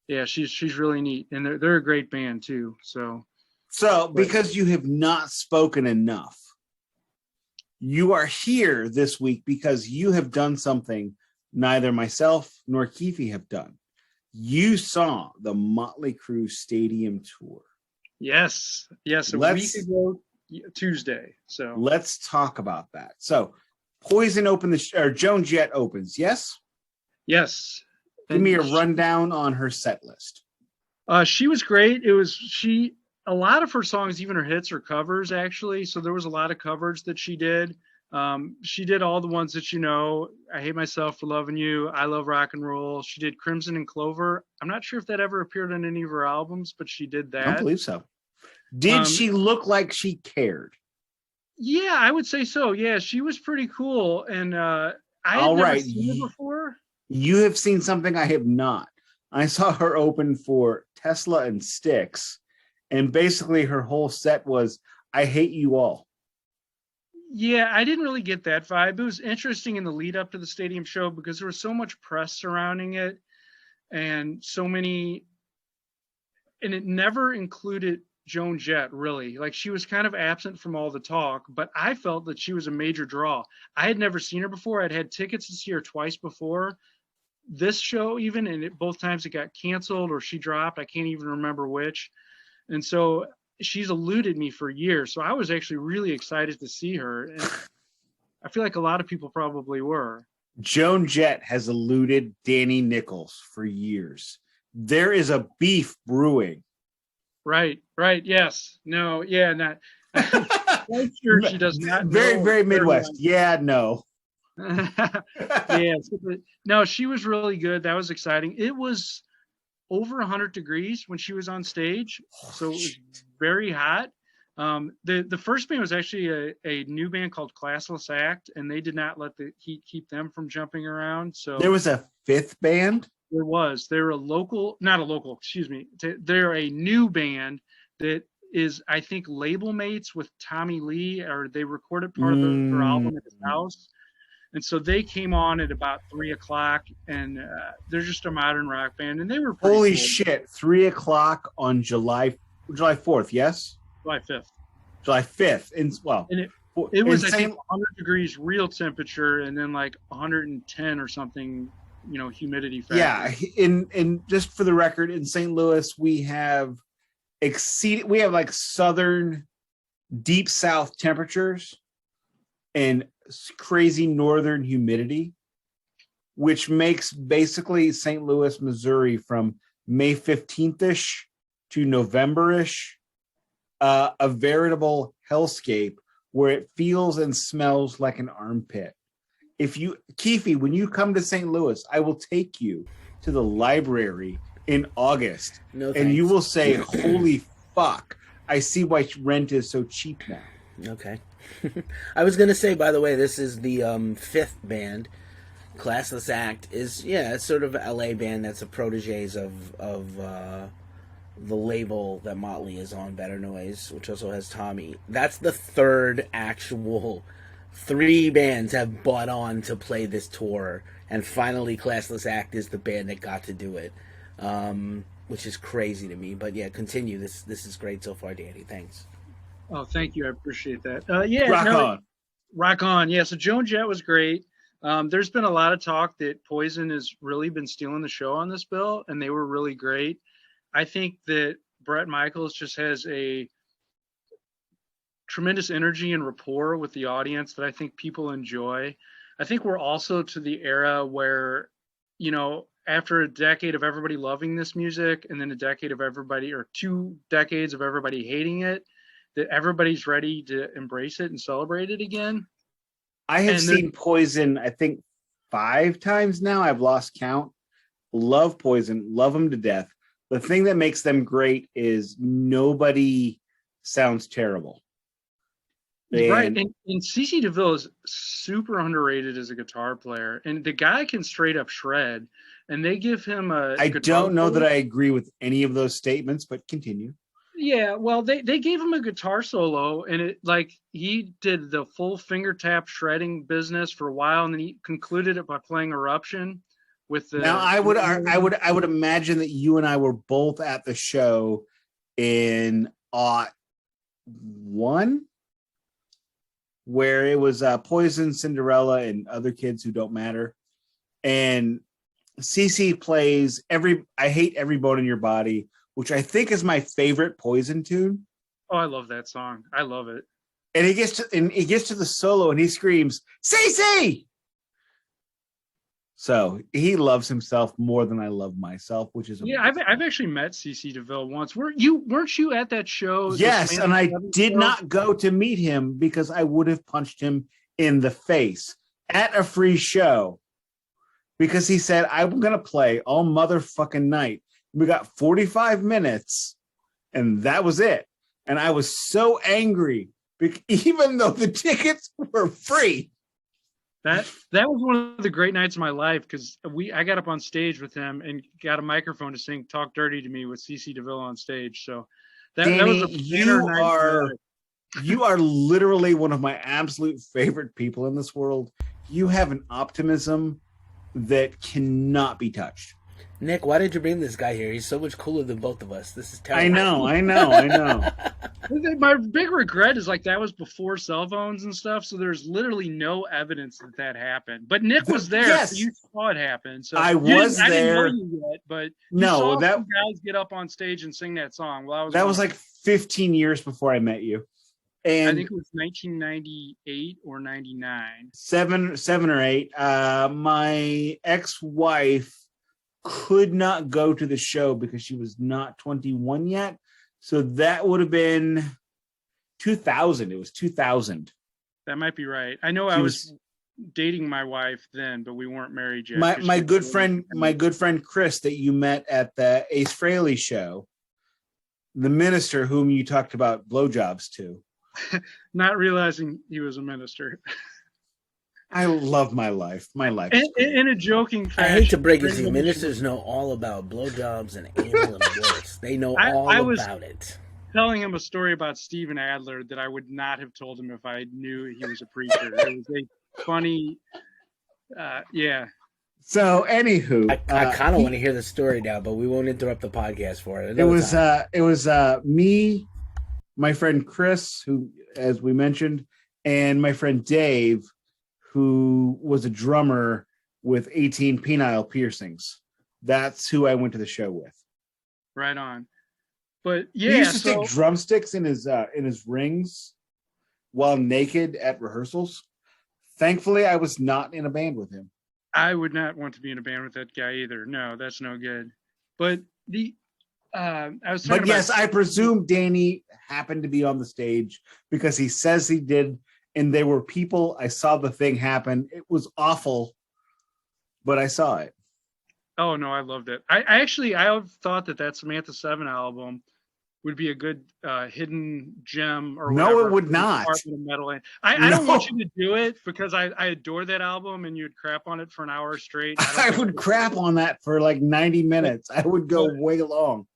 Yeah, she's really neat, and they're a great band too. So, because you have not spoken enough, you are here this week because you have done something neither myself nor Keefy have done. You saw the Motley Crue Stadium tour. Yes, a week ago Tuesday. So let's talk about that. So, Poison opened or Joan Jett opens. Yes. Yes. Give me a rundown on her set list. She was great. A lot of her songs, even her hits, are covers actually. So there was a lot of covers that she did. She did all the ones that I Hate Myself for Loving You, I Love Rock and Roll. She did Crimson and Clover. I'm not sure if that ever appeared on any of her albums, but she did that. I don't believe so. Did she look like she cared? Yeah, I would say so. Yeah, she was pretty cool. And I had never seen her before. You have seen something I have not. I saw her open for Tesla and Styx, and basically her whole set was, I hate you all. Yeah, I didn't really get that vibe. It was interesting in the lead up to the stadium show because there was so much press surrounding it and it never included Joan Jett, really. Like, she was kind of absent from all the talk, but I felt that she was a major draw. I had never seen her before. I'd had tickets to see her twice before this show even, and both times it got canceled or she dropped. I can't even remember which. And so she's eluded me for years. So I was actually really excited to see her. And I feel like a lot of people probably were. Joan Jett has eluded Danny Nichols for years. There is a beef brewing. Right. Yes. No. Yeah. Not. I'm sure she does not. Very Midwest. Yeah. No. Yeah. No, she was really good. That was exciting. It was over 100 degrees when she was on stage, so it was very hot. The first band was actually a new band called Classless Act, and they did not let the heat keep them from jumping around. So there was a fifth band. There was. They're not a local. Excuse me. They're a new band that is, I think, label mates with Tommy Lee, or they recorded part of her album at his house. And so they came on at about 3:00, and they're just a modern rock band, and they were pretty holy cool. Shit! 3:00 on July 4th. Yes, July 5th. July 5th. And it was, I think, 100 degrees real temperature, and then like 110 or something, humidity factor. Yeah, in just for the record, in St. Louis, we have like southern, deep south temperatures, and crazy northern humidity, which makes basically St. Louis, Missouri, from May 15th-ish to November-ish a veritable hellscape where it feels and smells like an armpit. Keefy, when you come to St. Louis, I will take you to the library in August, and you will say, holy fuck, I see why rent is so cheap now. Okay. I was going to say, by the way, this is the fifth band. Classless Act is, it's sort of an LA band that's a proteges of the label that Motley is on, Better Noise, which also has Tommy. That's the third actual 3 bands have bought on to play this tour, and finally Classless Act is the band that got to do it, which is crazy to me. But yeah, continue. This is great so far, Danny. Thanks. Oh, thank you. I appreciate that. Rock on. Yeah, so Joan Jett was great. There's been a lot of talk that Poison has really been stealing the show on this bill, and they were really great. I think that Bret Michaels just has a tremendous energy and rapport with the audience that I think people enjoy. I think we're also to the era where, after a decade of everybody loving this music, and then a decade of everybody, or 2 decades of everybody hating it, that everybody's ready to embrace it and celebrate it again. I have seen Poison, I think 5 times now. I've lost count. Love Poison, love them to death. The thing that makes them great is nobody sounds terrible. Right, And and CC DeVille is super underrated as a guitar player, and the guy can straight up shred. And they give him a. I guitar don't know solo. that I agree with any of those statements, but continue. Yeah, well, they gave him a guitar solo, and it like he did the full finger tap shredding business for a while, and then he concluded it by playing Eruption with the. Now I would imagine that you and I were both at the show in '01, where it was Poison, Cinderella, and other kids who don't matter, and CC plays I Hate Every Bone in Your Body, which I think is my favorite Poison tune. Oh, I love that song. I love it. And he gets to the solo and he screams, CC! So he loves himself more than I love myself, which is amazing. Yeah, I've actually met CC DeVille once. Weren't you at that show? Yes, and I did not go to meet him because I would have punched him in the face at a free show. Because he said, I'm going to play all motherfucking night. We got 45 minutes, and that was it. And I was so angry, even though the tickets were free. That was one of the great nights of my life, because I got up on stage with him and got a microphone to sing "Talk Dirty to Me" with CC DeVille on stage. So Danny, that was a you are literally one of my absolute favorite people in this world. You have an optimism that cannot be touched. Nik, why did you bring this guy here? He's so much cooler than both of us. This is terrible. I know. My big regret is like that was before cell phones and stuff, so there's literally no evidence that happened. But Nik was there, yes. So you saw it happen. So I was there. I didn't know you yet, but you saw some guys get up on stage and sing that song. Well, that was like 15 years before I met you. And I think it was 1998 or 99. Seven or eight. My ex-wife could not go to the show because she was not 21 yet. So that would have been 2000. It was 2000. That might be right. I know I was dating my wife then, but we weren't married yet. My good friend Chris that you met at the Ace Frehley show, the minister whom you talked about blowjobs to. Not realizing he was a minister. I love my life. My life. In a joking fashion. I hate to break it to you. Ministers know all about blowjobs and anal and worse. They know all about it. Telling him a story about Steven Adler that I would not have told him if I knew he was a preacher. It was a funny, yeah. So, anywho, I kind of want to hear the story now, but we won't interrupt the podcast for it. It was me, my friend Chris, who, as we mentioned, and my friend Dave, who was a drummer with 18 penile piercings. That's who I went to the show with. Right on. But yeah, he used to stick drumsticks in his rings while naked at rehearsals. Thankfully, I was not in a band with him. I would not want to be in a band with that guy either. No, that's no good. But I presume Danny happened to be on the stage because he says he did, and there were people. I saw the thing happen. It was awful, but I saw it. Oh no, I loved it. I have thought that Samantha 7 album would be a good hidden gem or whatever. No, it would not. Metal. I don't want you to do it because I adore that album and you'd crap on it for an hour straight. I would crap on that for like 90 minutes. I would go way long.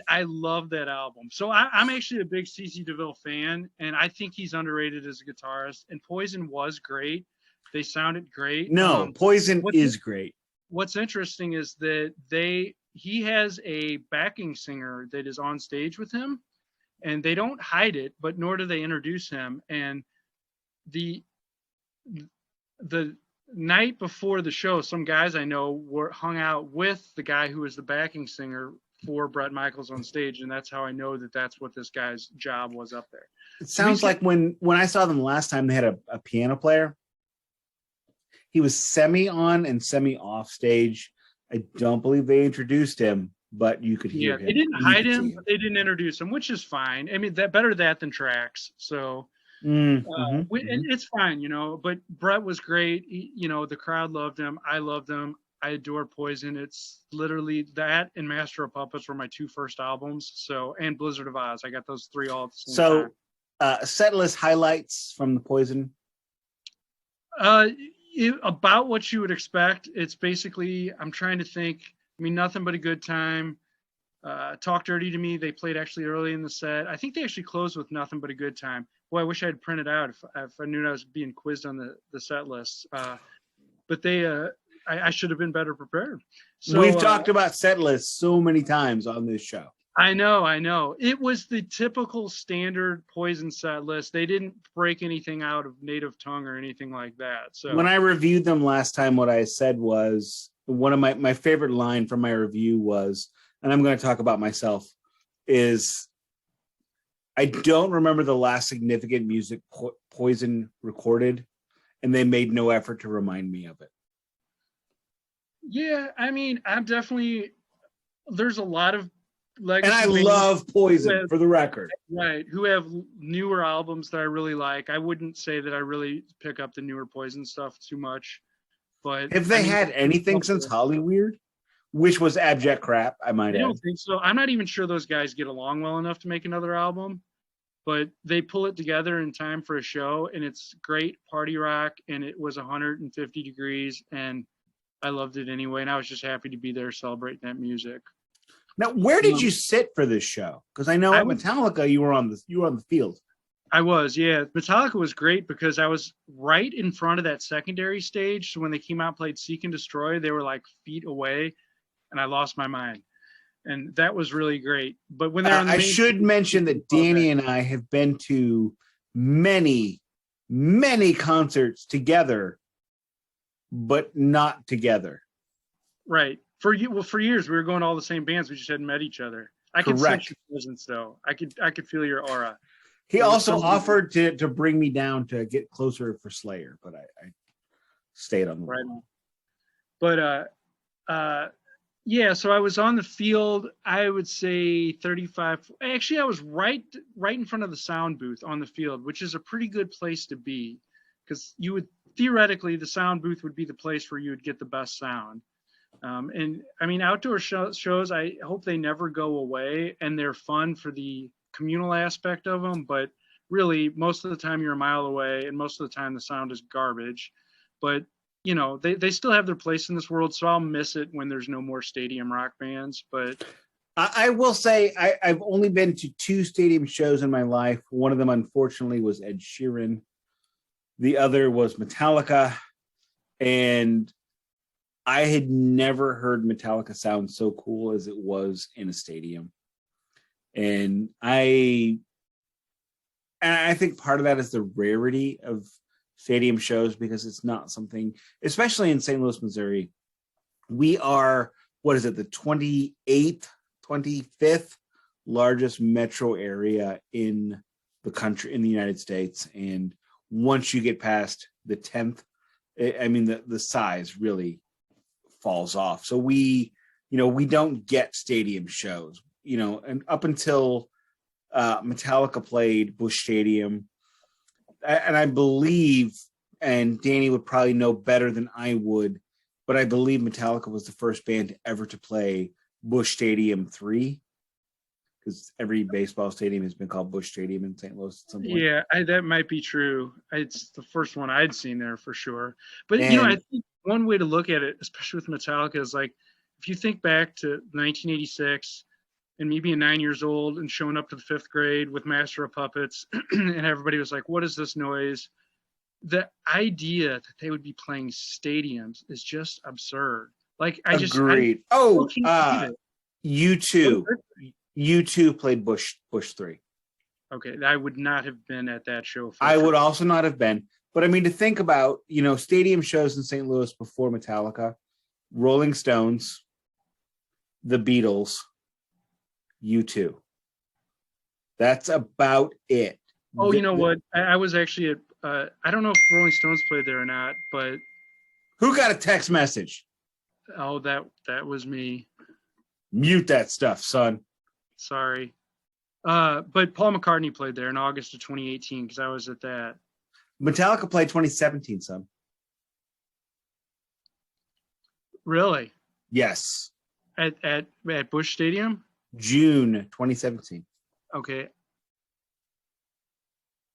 I love that album. So I'm actually a big CC DeVille fan, and I think he's underrated as a guitarist. And Poison was great. They sounded great. No, Poison is great. What's interesting is that he has a backing singer that is on stage with him, and they don't hide it, but nor do they introduce him. And the night before the show, some guys I know hung out with the guy who was the backing singer for Bret Michaels on stage, and that's how I know that that's what this guy's job was up there. It sounds like when I saw them last time, they had a piano player. He was semi on and semi off stage. I don't believe they introduced him, but you could hear him. They didn't hide him, but they didn't introduce him, which is fine. I mean, better that than tracks. So and it's fine, But Bret was great. The crowd loved him. I loved him. I adore Poison. It's literally that and Master of Puppets were my 2 first albums. So, and Blizzard of Oz. I got those 3 all at the same time. So, set list highlights from the Poison. About what you would expect. It's basically, I'm trying to think. I mean, Nothing But a Good Time. Talk Dirty to Me. They played actually early in the set. I think they actually closed with Nothing But a Good Time. Boy, I wish I had printed out if I knew I was being quizzed on the set list. But I should have been better prepared. So, we've talked about set lists so many times on this show. I know. It was the typical standard Poison set list. They didn't break anything out of Native Tongue or anything like that. So when I reviewed them last time, what I said was, one of my favorite line from my review was, and I'm going to talk about myself, is I don't remember the last significant music Poison recorded, and they made no effort to remind me of it. Yeah, I mean, there's a lot of legacy. And I love Poison, for the record. Right, who have newer albums that I really like. I wouldn't say that I really pick up the newer Poison stuff too much. But if they had anything since Hollyweird, which was abject crap, I might add. I don't think so. I'm not even sure those guys get along well enough to make another album, but they pull it together in time for a show, and it's great party rock, and it was 150 degrees, and I loved it anyway, and I was just happy to be there celebrating that music. Now, where did you sit for this show? Because I know at Metallica you were on the field. I was, yeah. Metallica was great because I was right in front of that secondary stage. So when they came out and played Seek and Destroy, they were like feet away, and I lost my mind. And that was really great. But when they're on the I should mention that Danny and I have been to many, many concerts together, but not together. Right. For years we were going to all the same bands. We just hadn't met each other. I could sense your presence, though. I could feel your aura. He also offered to bring me down to get closer for Slayer, but I stayed on the right. But yeah, so I was on the field, I would say 35. Actually, I was right in front of the sound booth on the field, which is a pretty good place to be, because you would theoretically, the sound booth would be the place where you would get the best sound. And I mean, outdoor shows, I hope they never go away, and they're fun for the communal aspect of them, but really most of the time you're a mile away, and most of the time the sound is garbage. But you know, they still have their place in this world, so I'll miss it when there's no more stadium rock bands. But I will say I've only been to 2 stadium shows in my life. One of them, unfortunately, was Ed Sheeran. The other was Metallica, and I had never heard Metallica sound so cool as it was in a stadium. And I think part of that is the rarity of stadium shows, because it's not something, especially in St. Louis, Missouri, we are, what is it, the 28th, 25th largest metro area in the country, in the United States. And once you get past the 10th, I mean, the size really falls off. So we don't get stadium shows, and up until Metallica played Busch Stadium, and I believe, and Danny would probably know better than I would, but I believe Metallica was the first band ever to play Busch Stadium 3, because every baseball stadium has been called Busch Stadium in St. Louis at some point. Yeah, that might be true. It's the first one I'd seen there for sure. But I think one way to look at it, especially with Metallica, is like, if you think back to 1986 and me being 9 years old and showing up to the 5th grade with Master of Puppets, and everybody was like, what is this noise? The idea that they would be playing stadiums is just absurd. Like, Agreed. U2 played Busch 3. Okay, I would not have been at that show. I would also not have been. But I mean, to think about, stadium shows in St. Louis before Metallica, Rolling Stones, the Beatles, U2. That's about it. Oh, you know what? I was actually at, I don't know if Rolling Stones played there or not, but. Who got a text message? Oh, that was me. Mute that stuff, son. Sorry. But Paul McCartney played there in August of 2018, because I was at that. Metallica played 2017, son. Really? Yes. At Busch Stadium? June 2017. Okay.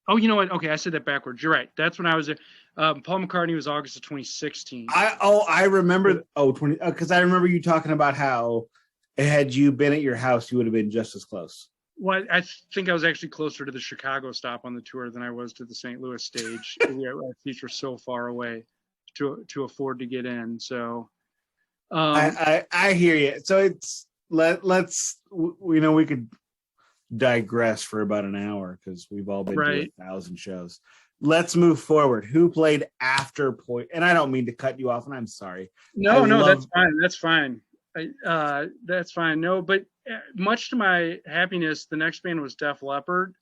Oh, you know what? Okay, I said that backwards. You're right. That's when I was there. Paul McCartney was August of 2016. I remember. Because I remember you talking about how had you been at your house, you would have been just as close. Well, I think I was actually closer to the Chicago stop on the tour than I was to the St. Louis stage. Our seats were so far away to afford to get in. So I hear you. So it's let's we could digress for about an hour because we've all been to 1,000 shows. Let's move forward. Who played after Point? And I don't mean to cut you off, and I'm sorry. No, that's fine. That's fine. That's fine. No, but much to my happiness, the next band was Def Leppard,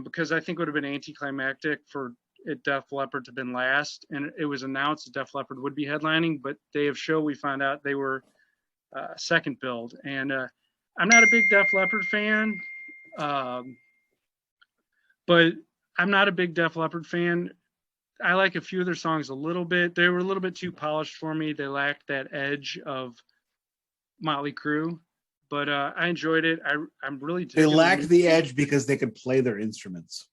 because I think it would have been anticlimactic for Def Leppard to have been last, and it was announced that Def Leppard would be headlining, but day of show we found out they were second billed, and I'm not a big Def Leppard fan, but I'm not a big Def Leppard fan. I like a few of their songs a little bit. They were a little bit too polished for me. They lacked that edge of Motley Crue, but I enjoyed it. I'm really. They lacked the edge because they could play their instruments,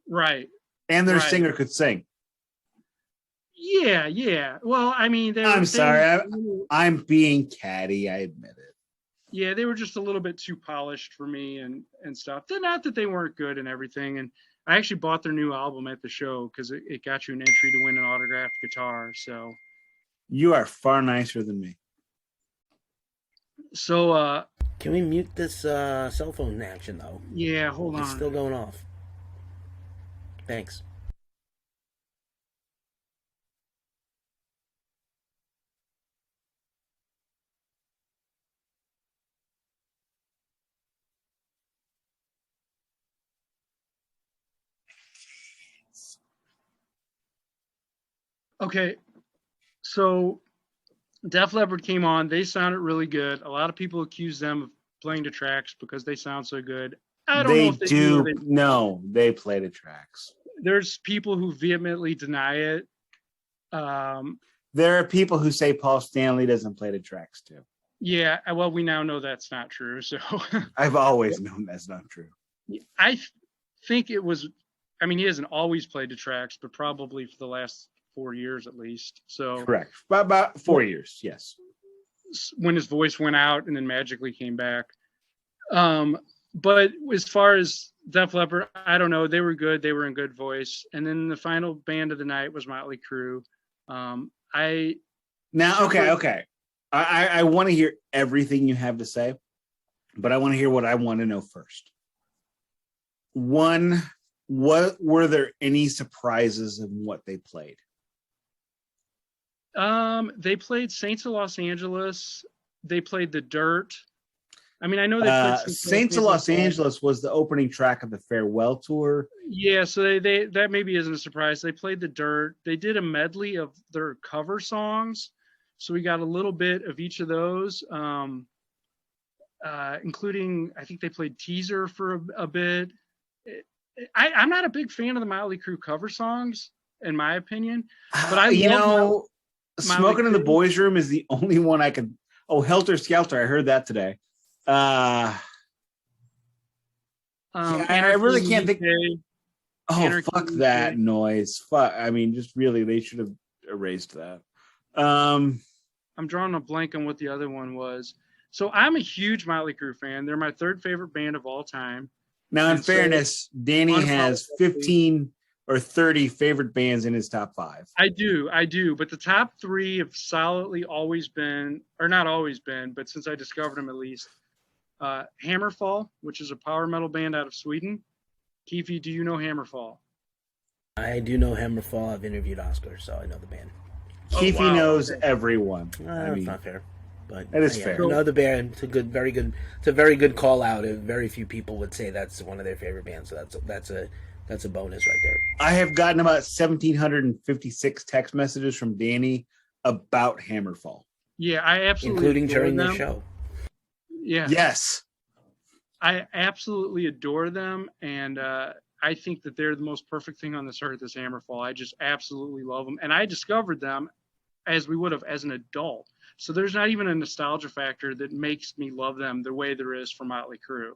right? And their singer could sing. Yeah. Well, I mean, I'm being catty. I admit it. Yeah, they were just a little bit too polished for me and stuff. They're not that they weren't good and everything. And I actually bought their new album at the show because it got you an entry to win an autographed guitar. So you are far nicer than me. So can we mute this cell phone action though? Yeah, hold on. It's still going off. Thanks. Okay, so Def Leppard came on. They sounded really good. A lot of people accuse them of playing the tracks because they sound so good. I don't know if they do. No, they play the tracks. There's people who vehemently deny it. There are people who say Paul Stanley doesn't play the tracks too. Yeah, well, we now know that's not true. So I've always known that's not true. I think it was. I mean, he hasn't always played the tracks, but probably for the last 4 years at least. So correct, about 4 years, yes. When his voice went out and then magically came back. But as far as Def Leppard, I don't know. They were good. They were in good voice. And then the final band of the night was Motley Crue. Okay. I want to hear everything you have to say, but I want to hear what I want to know first. One, were there any surprises in what they played? They played Saints of Los Angeles. They played The Dirt. I mean, I know they played Saints of Los Angeles was the opening track of the farewell tour. Yeah, so they that maybe isn't a surprise. They played The Dirt. They did a medley of their cover songs, so we got a little bit of each of those, including I think they played Teaser for a bit. I'm not a big fan of the Motley Crue cover songs, in my opinion, but I Smoking in the Boys Room is the only one I could. Oh, Helter Skelter! I heard that today. I really can't think. Fuck that noise! Fuck! I mean, just really, they should have erased that. I'm drawing a blank on what the other one was. So I'm a huge Motley Crue fan. They're my third favorite band of all time. Now, in fairness, Danny has 15 or 30 favorite bands in his top 5. I do. But the top 3 have solidly always been, or not always been, but since I discovered them at least, Hammerfall, which is a power metal band out of Sweden. Keefy, do you know Hammerfall? I do know Hammerfall. I've interviewed Oscar, so I know the band. Keefy knows everyone. That's not fair. But that is fair. No, the band. It's a very good call out. Very few people would say that's one of their favorite bands. So that's a bonus right there. I have gotten about 1,756 text messages from Danny about Hammerfall. Yeah, I absolutely including during the show. Yeah. Yes. I absolutely adore them, and I think that they're the most perfect thing on this earth is Hammerfall. I just absolutely love them, and I discovered them as we would have as an adult. So there's not even a nostalgia factor that makes me love them the way there is for Motley Crue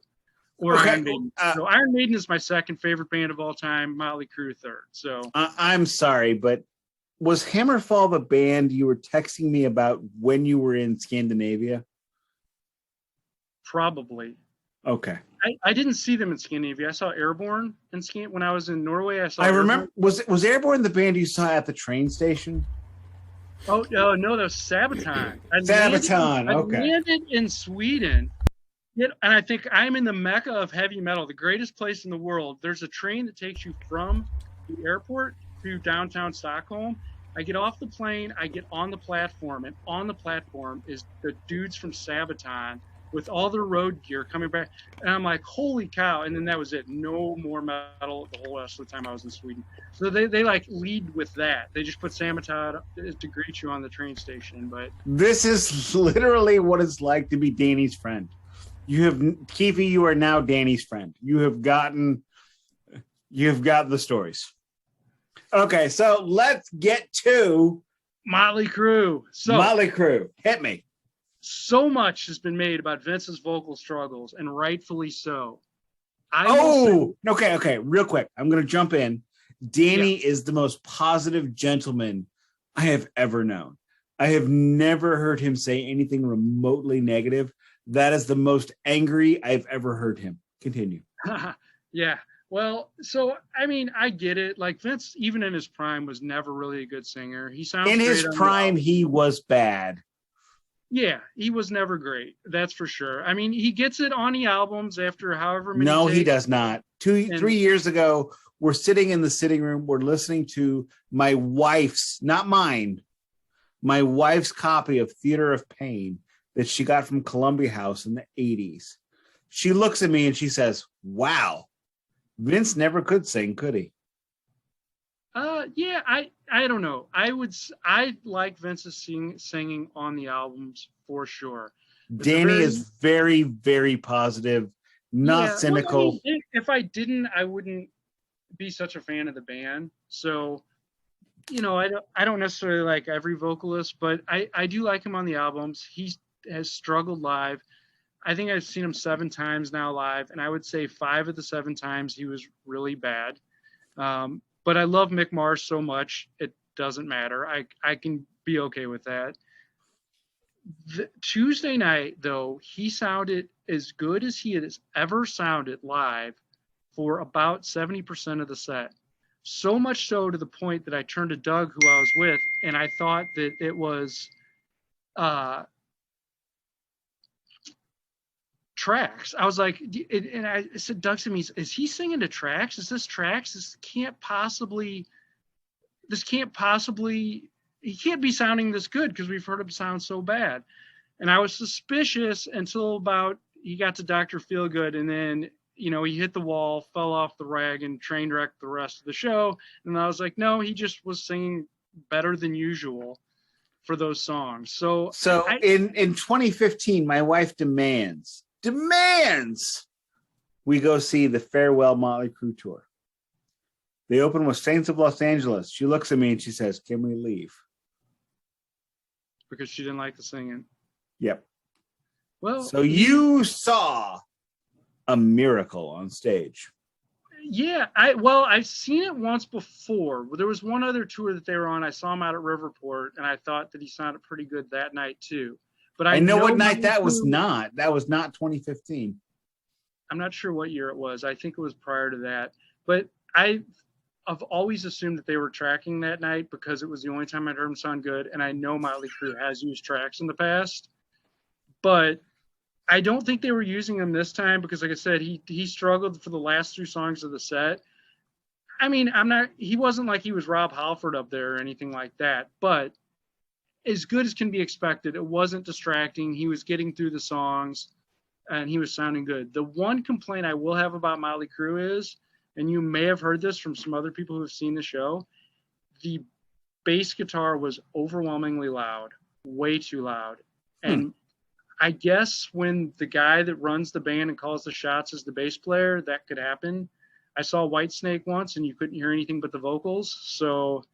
or Iron Maiden. So Iron Maiden is my second favorite band of all time, Motley Crue third. So I'm sorry, but was Hammerfall the band you were texting me about when you were in Scandinavia? Probably. Okay. I didn't see them in Scandinavia. I saw Airborne when I was in Norway. I remember. Was Airborne the band you saw at the train station? Oh no, that was Sabaton. Sabaton. I Okay. landed in Sweden, and I think I'm in the mecca of heavy metal, the greatest place in the world. There's a train that takes you from the airport to downtown Stockholm. I get off the plane, I get on the platform, and on the platform is the dudes from Sabaton with all their road gear coming back. And I'm like, holy cow. And then that was it. No more metal the whole rest of the time I was in Sweden. So they like lead with that. They just put Sabaton to greet you on the train station. But this is literally what it's like to be Danny's friend. Keefy, you are now Danny's friend. You've got the stories. Okay, so let's get to Motley Crue. Motley Crue. Hit me. So much has been made about Vince's vocal struggles, and rightfully so. Okay. Real quick. I'm going to jump in. Danny is the most positive gentleman I have ever known. I have never heard him say anything remotely negative. That is the most angry I've ever heard him. Continue. Yeah. Well, so, I mean, I get it. Like, Vince, even in his prime, was never really a good singer. He sounds in his prime, he was bad. Yeah, he was never great. That's for sure. I mean, he gets it on the albums after however many. No, he does not. 3 years ago, we're sitting in the sitting room. We're listening to my wife's, not mine, my wife's copy of Theater of Pain that she got from Columbia House in the 80s. She looks at me and she says, wow, Vince never could sing, could he? Yeah, I don't know. I like Vince's singing on the albums for sure. Danny is very, very positive, not cynical. Well, I mean, if I didn't, I wouldn't be such a fan of the band. So, I don't necessarily like every vocalist, but I do like him on the albums. He has struggled live. I think I've seen him 7 times now live, and I would say 5 of the 7 times he was really bad. But I love Mick Mars so much, it doesn't matter. I can be okay with that. Tuesday night, though, he sounded as good as he has ever sounded live for about 70% of the set. So much so to the point that I turned to Doug, who I was with, and I thought that it was tracks. I was like, and I said, Doug to me, is he singing to tracks? Is this tracks? He can't be sounding this good because we've heard him sound so bad. And I was suspicious until about he got to Dr. Feelgood, and then he hit the wall, fell off the rag, and train wrecked the rest of the show. And I was like, no, he just was singing better than usual for those songs. So in 2015, my wife demands we go see the Farewell Motley Crue tour. They open with Saints of Los Angeles. She looks at me and she says, can we leave? Because she didn't like the singing. Yep. Well, so you saw a miracle on stage. Yeah, I've seen it once before. There was one other tour that they were on. I saw him out at Riverport, and I thought that he sounded pretty good that night too. But I know what night that was not. That was not 2015. I'm not sure what year it was. I think it was prior to that. But I've always assumed that they were tracking that night because it was the only time I'd heard him sound good. And I know Motley Crue has used tracks in the past. But I don't think they were using him this time because, like I said, he struggled for the last 2 songs of the set. I mean, he wasn't like he was Rob Halford up there or anything like that. But as good as can be expected, it wasn't distracting. He was getting through the songs, and he was sounding good. The one complaint I will have about Motley Crue is, and you may have heard this from some other people who have seen the show, the bass guitar was overwhelmingly loud, way too loud. And I guess when the guy that runs the band and calls the shots is the bass player, that could happen. I saw Whitesnake once, and you couldn't hear anything but the vocals. So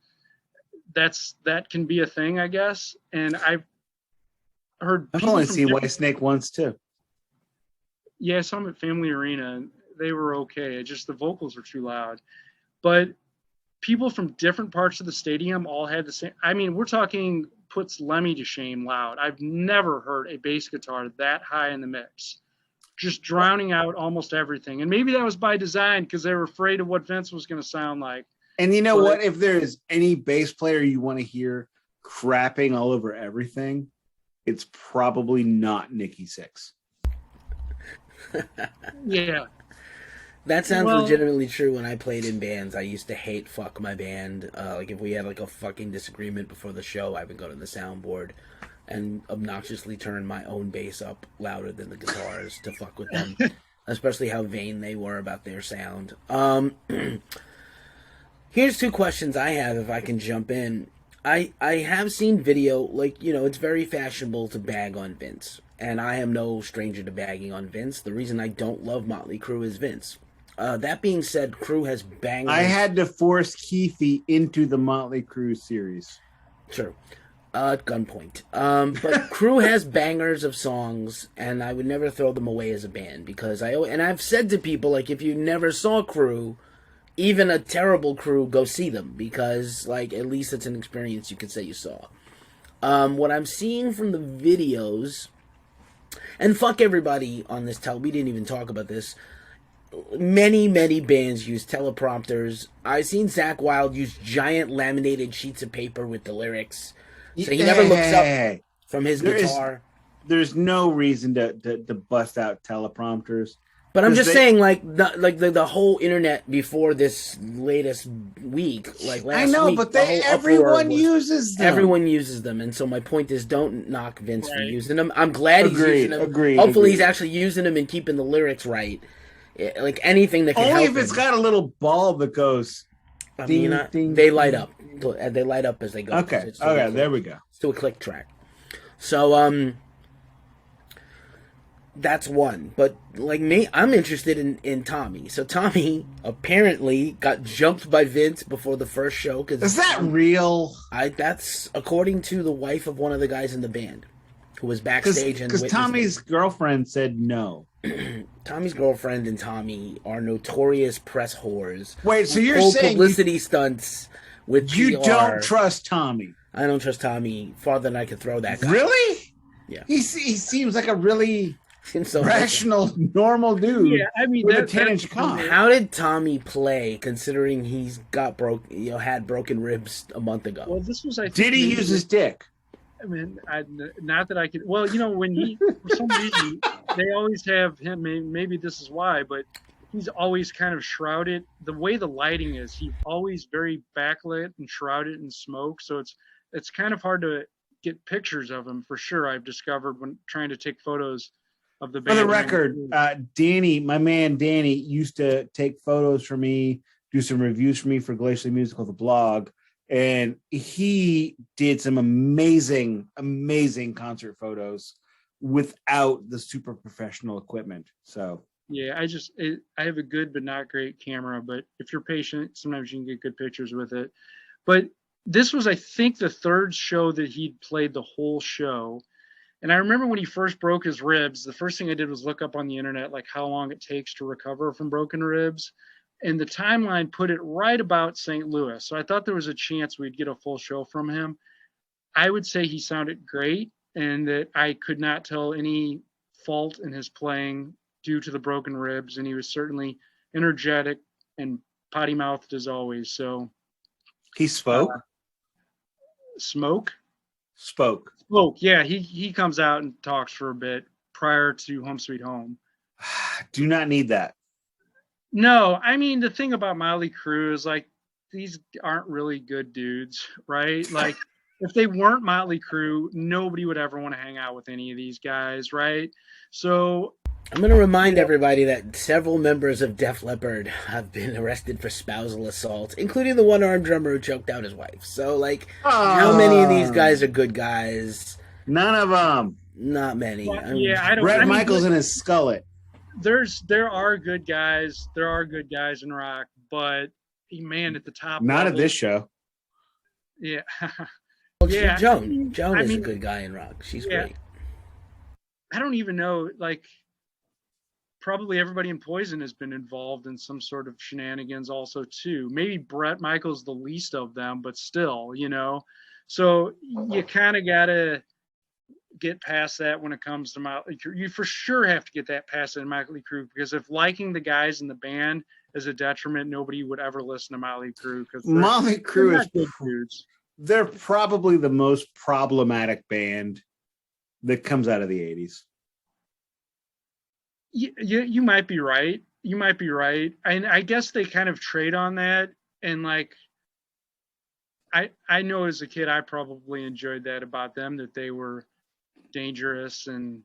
that can be a thing, I guess. And I've heard. I've only seen Whitesnake once too. Yeah, I saw them at Family Arena, and they were okay. Just the vocals were too loud. But people from different parts of the stadium all had the same. I mean, we're talking puts Lemmy to shame loud. I've never heard a bass guitar that high in the mix, just drowning out almost everything. And maybe that was by design because they were afraid of what Vince was going to sound like. And you know what? If there is any bass player you want to hear crapping all over everything, it's probably not Nikki Sixx. Yeah. That sounds legitimately true. When I played in bands, I used to hate fuck my band. Like if we had like a fucking disagreement before the show, I would go to the soundboard and obnoxiously turn my own bass up louder than the guitars to fuck with them, especially how vain they were about their sound. Here's two questions I have, if I can jump in. I have seen video, like, you know, it's very fashionable to bag on Vince, and I am no stranger to bagging on Vince. The reason I don't love Motley Crue is Vince. That being said, Crue has bangers. I had to force Keefy into the Motley Crue series. True. At gunpoint. But Crue has bangers of songs, and I would never throw them away as a band, because I've said to people, like, if you never saw Crue, even a terrible Crue, go see them, because, like, at least it's an experience you could say you saw. What I'm seeing from the videos, and fuck everybody on this we didn't even talk about this. Many bands use teleprompters. I've seen Zakk Wylde use giant laminated sheets of paper with the lyrics, so he never looks up from his guitar. There's no reason to bust out teleprompters. But I'm just saying, like the whole internet before this latest week, like last week. I know, but everyone uses them. Everyone uses them, and so my point is, don't knock Vince for using them. I'm glad he's using them. Agreed. Hopefully, he's actually using them and keeping the lyrics right. Like anything that can help. Only if it's got a little bulb that goes. Ding, ding, they light up. They light up as they go. Okay. Okay. There we go. It's to a click track. So that's one. But like me, I'm interested in Tommy. So Tommy apparently got jumped by Vince before the first show. Is that real? That's according to the wife of one of the guys in the band, who was backstage. Because Tommy's girlfriend said no. Tommy's girlfriend and Tommy are notorious press whores. Wait, so you're saying publicity stunts with you PR. don't trust Tommy? I don't trust Tommy farther than I could throw that guy. Really? Yeah. He seems like a really so rational, normal dude. Yeah, I mean, with a 10-inch cock. How did Tommy play, considering he's got had broken ribs a month ago? Well, this was. Did he use his dick? I mean, not that I could. Well, you know, when for some reason they always have him. Maybe this is why, but he's always kind of shrouded. The way the lighting is, he's always very backlit and shrouded in smoke. So it's kind of hard to get pictures of him for sure. I've discovered when trying to take photos of the band. For the record, Danny, my man Danny, used to take photos for me, do some reviews for me for Glacially Musical, the blog. And he did some amazing concert photos without the super professional equipment. So yeah, I have a good but not great camera. But if you're patient, sometimes you can get good pictures with it. But this was, I think, the third show that he'd played the whole show. And I remember when he first broke his ribs, the first thing I did was look up on the internet like how long it takes to recover from broken ribs. And the timeline put it right about St. Louis. So I thought there was a chance we'd get a full show from him. I would say he sounded great, and that I could not tell any fault in his playing due to the broken ribs. And he was certainly energetic and potty mouthed as always. So he spoke. Spoke. Yeah, he comes out and talks for a bit prior to Home Sweet Home. Do not need that. No, I mean, the thing about Motley Crue is, like, these aren't really good dudes, right? Like, if they weren't Motley Crue, nobody would ever want to hang out with any of these guys, right? So I'm going to remind everybody that several members of Def Leppard have been arrested for spousal assault, including the one-armed drummer who choked out his wife. So, like, how many of these guys are good guys? None of them. Not many. Well, yeah, I don't. Bret Michaels and his skullet. There are good guys. There are good guys in rock, but man, at the top. Not level, at this show. Yeah. Well, Yeah. Joan I is a mean, good guy in rock. She's yeah. great. I don't even know, like, probably everybody in Poison has been involved in some sort of shenanigans also too. Maybe Bret Michaels the least of them, but still, So you kind of gotta get past that when it comes to Motley Crue. You for sure have to get that past in Motley Crue, because if liking the guys in the band is a detriment, nobody would ever listen to Motley Crue, because Motley Crue is good dudes. They're probably the most problematic band that comes out of the 80s. You might be right. You might be right. And I guess they kind of trade on that. And like, I know as a kid, I probably enjoyed that about them, that they were dangerous and,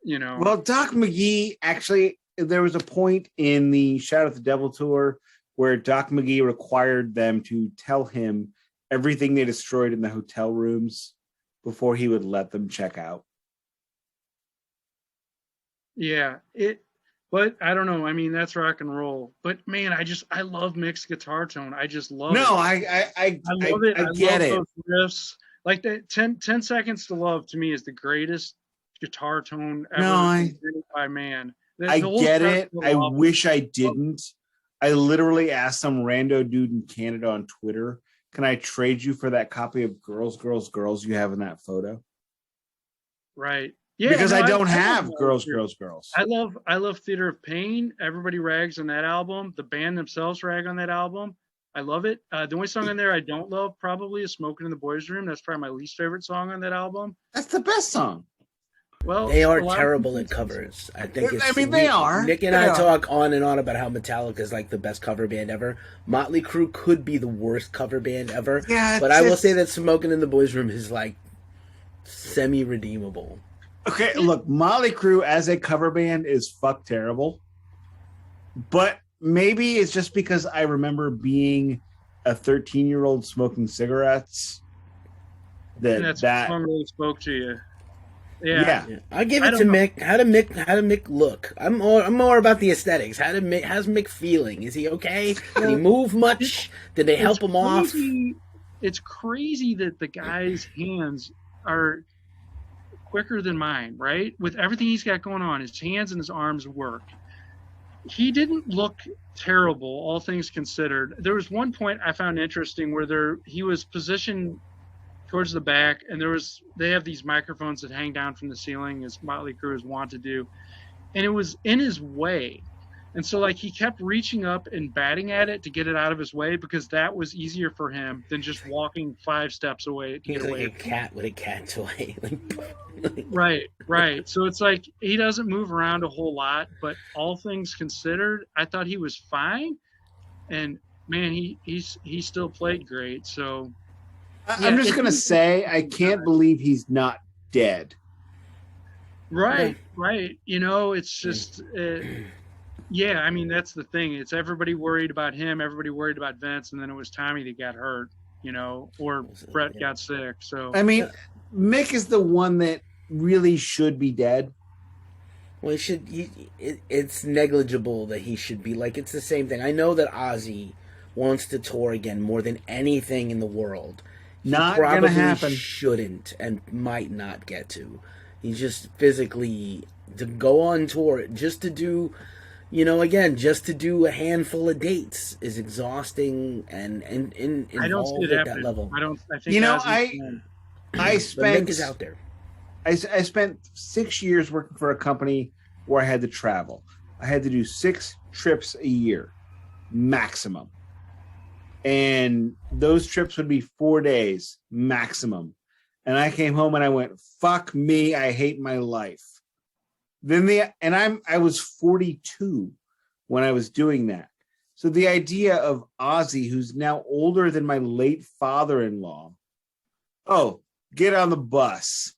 Well, Doc McGee, actually, there was a point in the Shout at the Devil tour where Doc McGee required them to tell him everything they destroyed in the hotel rooms before he would let them check out. Yeah, but I don't know. I mean, that's rock and roll. But man, I love Mick's guitar tone. I just love it. I love it. I get it. Those riffs. Like that 10 Seconds to Love to me is the greatest guitar tone ever invented by man. I get it. I wish I didn't. I literally asked some rando dude in Canada on Twitter, can I trade you for that copy of Girls, Girls, Girls you have in that photo? Right. Yeah, because no, I don't have love Girls, it. Girls, Girls. I love Theater of Pain. Everybody rags on that album. The band themselves rag on that album. I love it. The only song on there I don't love probably is Smoking in the Boys' Room. That's probably my least favorite song on that album. That's the best song. Well, they are terrible at covers. I think they are. Nick and I talk on and on about how Metallica is like the best cover band ever. Motley Crue could be the worst cover band ever. Yeah, but I will say that Smoking in the Boys' Room is like semi-redeemable. Okay, look, Motley Crue as a cover band is fuck terrible. But maybe it's just because I remember being a 13-year-old smoking cigarettes that song really spoke to you. Yeah. I give it to Mick. How did Mick look? I'm more about the aesthetics. How's Mick feeling? Is he okay? Did he move much? Did they help him off? It's crazy that the guy's hands are quicker than mine, right? With everything he's got going on, his hands and his arms work. He didn't look terrible, all things considered. There was one point I found interesting where he was positioned towards the back, and they have these microphones that hang down from the ceiling, as Motley Crue is wont to do, and it was in his way. And so like he kept reaching up and batting at it to get it out of his way, because that was easier for him than just walking 5 steps away to get like away. A cat with a cat toy. Right. So it's like he doesn't move around a whole lot, but all things considered, I thought he was fine. And man, he still played great. So I'm just gonna say I can't believe he's not dead. Right. It's just yeah, I mean, that's the thing. It's everybody worried about him, everybody worried about Vince, and then it was Tommy that got hurt, or Brett got sick. So I mean, Mick is the one that really should be dead. Well, it's negligible that he should be. Like, it's the same thing. I know that Ozzy wants to tour again more than anything in the world. Not gonna happen. Shouldn't and might not get to. He's just physically to go on tour just to do. Just to do a handful of dates is exhausting and I don't see it at happening. that level. I think I spent Mick is out there. I spent 6 years working for a company where I had to travel. I had to do 6 trips a year, maximum. And those trips would be 4 days, maximum. And I came home and I went, fuck me, I hate my life. I was 42 when I was doing that. So the idea of Ozzy, who's now older than my late father-in-law, get on the bus.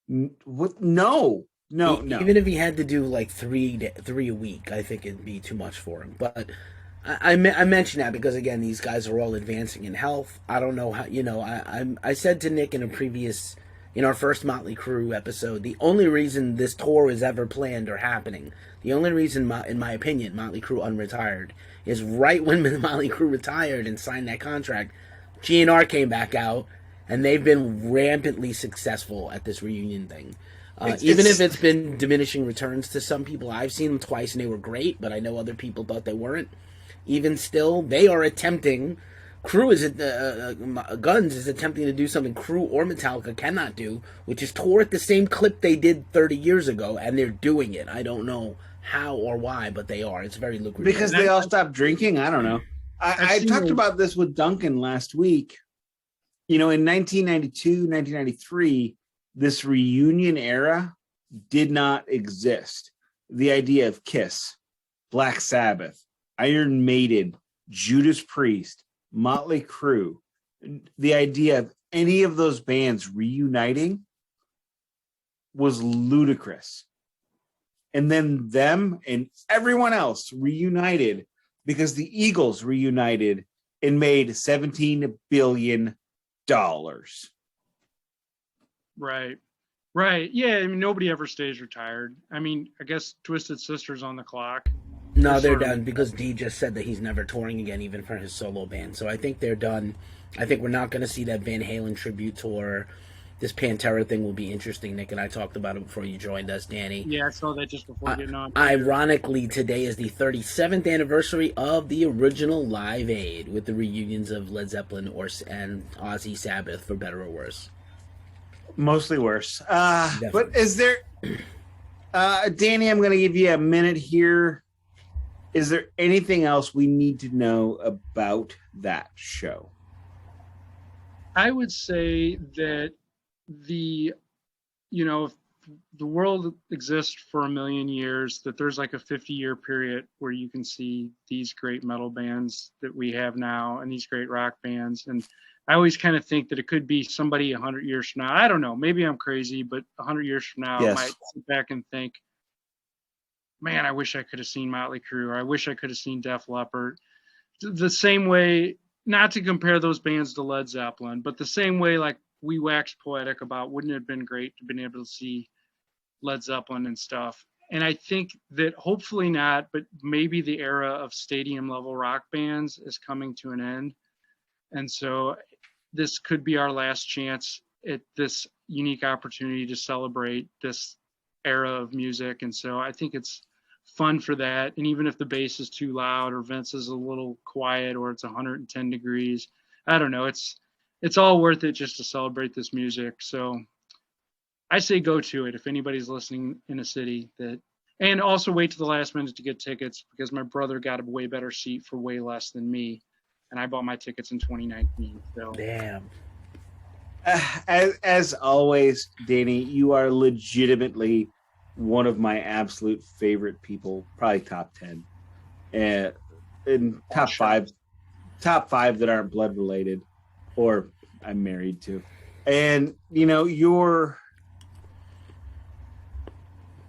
What? No. Even if he had to do like three a week, I think it'd be too much for him. But I mention that because again, these guys are all advancing in health. I don't know how. I said to Nick in a previous in our first Motley Crue episode, the only reason this tour is ever planned or happening, the only reason, in my opinion, Motley Crue unretired, is right when Motley Crue retired and signed that contract, GNR came back out, and they've been rampantly successful at this reunion thing. Even if it's been diminishing returns to some people. I've seen them twice and they were great, but I know other people thought they weren't. Even still, they are attempting. Crue is Guns is attempting to do something Crue or Metallica cannot do, which is tour at the same clip they did 30 years ago, and they're doing it. I don't know how or why, but they are. It's very lucrative. Because they all stopped drinking? I don't know. I talked about this with Duncan last week. You know, in 1992, 1993, this reunion era did not exist. The idea of Kiss, Black Sabbath, Iron Maiden, Judas Priest, Motley Crue, the idea of any of those bands reuniting was ludicrous. And then them and everyone else reunited because the Eagles reunited and made $17 billion. Right. Right. Yeah. I mean, nobody ever stays retired. I mean, I guess Twisted Sister's on the clock. No, they're done because Dee just said that he's never touring again, even for his solo band. So I think they're done. I think we're not going to see that Van Halen tribute tour. This Pantera thing will be interesting. Nick and I talked about it before you joined us, Danny. Yeah, I saw that just before getting on. Ironically, today is the 37th anniversary of the original Live Aid with the reunions of Led Zeppelin and Ozzy Sabbath, for better or worse. Mostly worse. But is there... Danny, I'm going to give you a minute here. Is there anything else we need to know about that show? I would say that if the world exists for 1 million years, that there's like a 50-year period where you can see these great metal bands that we have now and these great rock bands. And I always kind of think that it could be somebody 100 years from now. I don't know. Maybe I'm crazy, but 100 years from now, I might sit back and think, man, I wish I could have seen Motley Crue, or I wish I could have seen Def Leppard. The same way, not to compare those bands to Led Zeppelin, but the same way, like, we wax poetic about wouldn't it have been great to have been able to see Led Zeppelin and stuff. And I think that hopefully not, but maybe the era of stadium level rock bands is coming to an end. And so this could be our last chance at this unique opportunity to celebrate this era of music. And so I think it's fun for that. And even if the bass is too loud or Vince is a little quiet or it's 110 degrees, I don't know. It's all worth it just to celebrate this music. So I say go to it if anybody's listening in a city and also wait to the last minute to get tickets, because my brother got a way better seat for way less than me. And I bought my tickets in 2019. So Damn. As always, Danny, you are legitimately one of my absolute favorite people, probably top 10, and top five that aren't blood related or I'm married to. And you know, your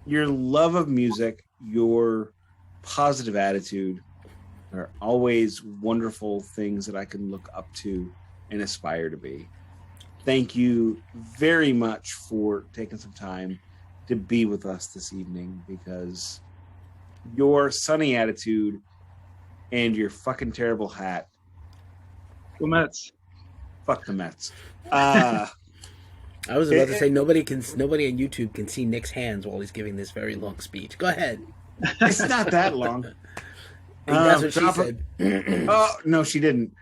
love of music, your positive attitude are always wonderful things that I can look up to and aspire to be. Thank you very much for taking some time to be with us this evening, because your sunny attitude and your fucking terrible hat. Go Mets. Fuck the Mets. I was about to say nobody on YouTube can see Nick's hands while he's giving this very long speech. Go ahead. It's not that long. That's what she said. Oh no, she didn't.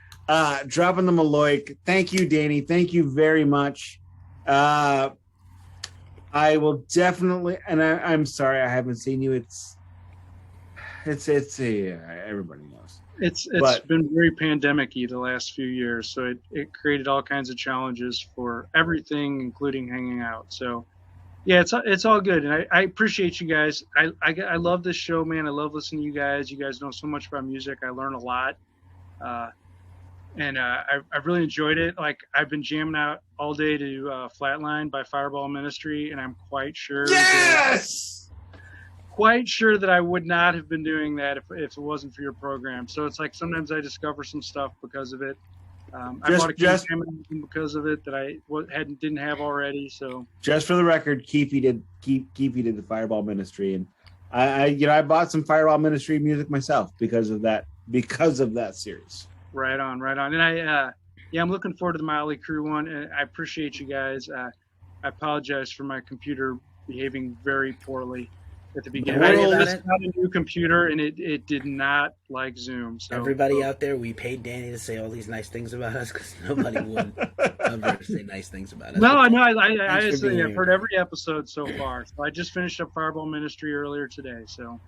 Dropping the Maloik. Thank you, Danny. Thank you very much. I will definitely, and I'm sorry I haven't seen you. It's everybody knows. It's been very pandemic-y the last few years, so it created all kinds of challenges for everything, including hanging out. So yeah, it's all good, and I appreciate you guys. I love this show, man. I love listening to you guys. You guys know so much about music. I learn a lot. And I really enjoyed it. Like, I've been jamming out all day to Flatline by Fireball Ministry, and I'm quite sure that I would not have been doing that if it wasn't for your program. So it's like sometimes I discover some stuff because of it. I bought a King Salmon because of it that I didn't have already. So just for the record, Keefy did the Fireball Ministry, and I bought some Fireball Ministry music myself because of that series. Right on. And I'm looking forward to the Motley Crue one, and I appreciate you guys. I apologize for my computer behaving very poorly at the beginning. I got a new computer, and it did not like Zoom. So everybody out there, we paid Danny to say all these nice things about us because nobody would ever say nice things about us. No, I know. I've heard every episode so far. So I just finished up Fireball Ministry earlier today. So,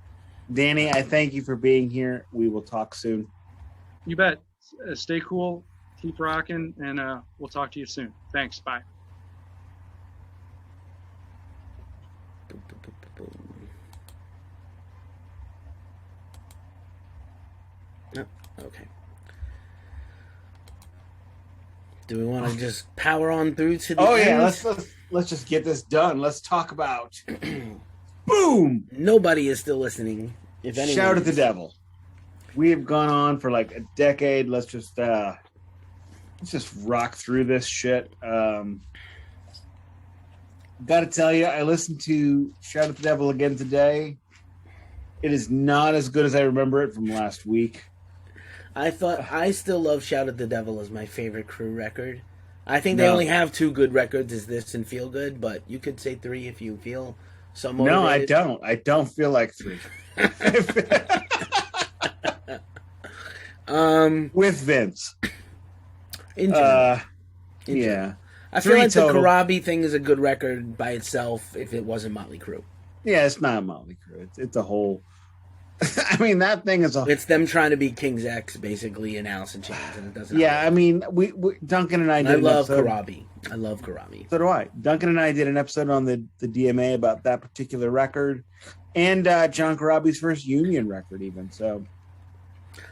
Danny, I thank you for being here. We will talk soon. You bet. Stay cool, keep rocking, and we'll talk to you soon. Thanks. Bye. Oh, okay. Do we want to just power on through to the end? Let's just get this done. Let's talk about boom. Nobody is still listening. If anyone Shout at the devil. We have gone on for like a decade. Let's just rock through this shit. Got to tell you, I listened to Shout at the Devil again today. It is not as good as I remember it from last week. I still love Shout at the Devil as my favorite Crue record. I think they only have 2 good records, is this and Feel Good, but you could say 3 if you feel so motivated. No, I don't. I don't feel like 3. With Vince. Yeah. I feel like total. the Karabi thing is a good record by itself if it wasn't Motley Crue. Yeah, it's not Motley Crue. It's a whole... I mean, that thing is a... It's them trying to be King's X, basically, in Alice in Chains, and it doesn't... Yeah, I mean, we Duncan and I did an episode... I love Karabi. So do I. Duncan and I did an episode on the DMA about that particular record, and John Karabi's first Union record, even, so...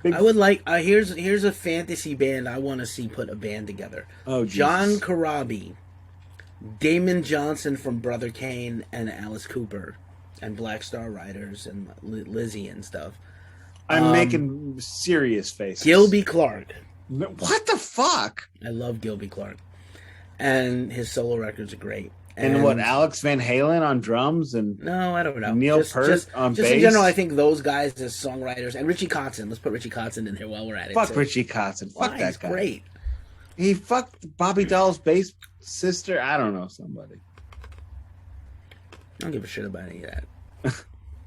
I would like... here's a fantasy band I want to see put a band together. Oh, Jesus. John Karabi, Damon Johnson from Brother Kane, and Alice Cooper, and Black Star Riders, and Lizzie and stuff. I'm making serious faces. Gilby Clarke. What the fuck? I love Gilby Clarke. And his solo records are great. And what, Alex Van Halen on drums? And no, I don't know. Neil Peart on bass? Just in general, I think those guys as songwriters, and Richie Kotzen. Let's put Richie Kotzen in here while we're at it. Fuck Richie Kotzen. Fuck that he's guy. Great. He fucked Bobby Doll's bass sister. I don't know, somebody. I don't give a shit about any of that.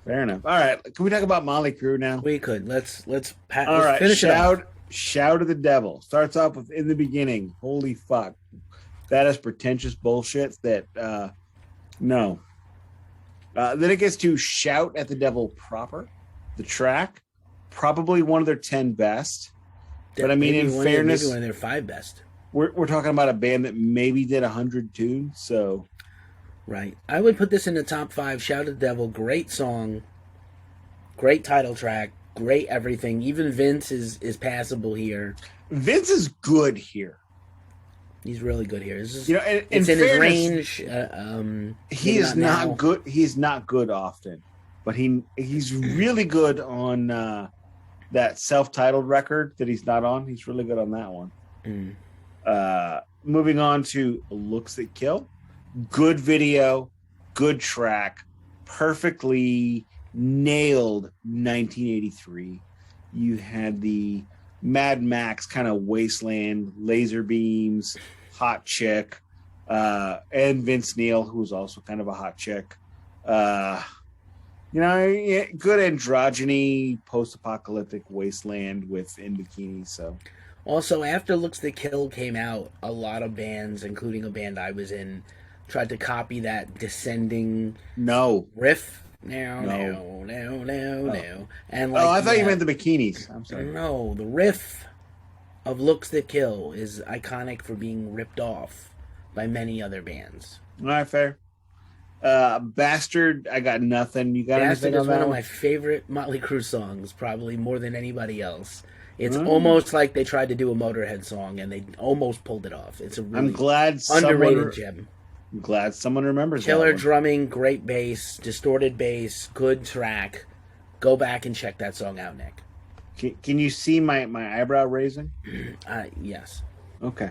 Fair enough. All right, can we talk about Motley Crue now? We could. Let's finish it off. Shout of the Devil starts off with In the Beginning. Holy fuck, that is pretentious bullshit. That no. Then it gets to Shout at the Devil proper, the track, probably one of their 10 best. But I mean, in fairness, maybe one of their 5 best. We're talking about a band that maybe did 100 tunes, so. Right. I would put this in the top 5. Shout at the Devil, great song, great title track, great everything. Even Vince is passable here. Vince is good here. He's really good here. It's in his range. He is not good. He's not good often, but he's really good on that self-titled record that he's not on. He's really good on that one. Moving on to Looks That Kill. Good video, good track, perfectly nailed 1983. You had the Mad Max kind of wasteland, laser beams, hot chick, and Vince Neil, who's also kind of a hot chick. Good androgyny, post-apocalyptic wasteland with in bikini. So, also after Looks That Kill came out, a lot of bands, including a band I was in, tried to copy that descending riff. No. And I thought you meant the bikinis. I'm sorry. No, the riff of Looks That Kill is iconic for being ripped off by many other bands. All right, fair. Bastard, I got nothing. You got Bastard anything is on that one of one? my favorite Motley Crue songs, probably more than anybody else. It's almost like they tried to do a Motorhead song and they almost pulled it off. It's a really underrated gem. I'm glad someone remembers that. Killer drumming, great bass, distorted bass, good track. Go back and check that song out, Nick. Can you see my eyebrow raising? Yes. Okay.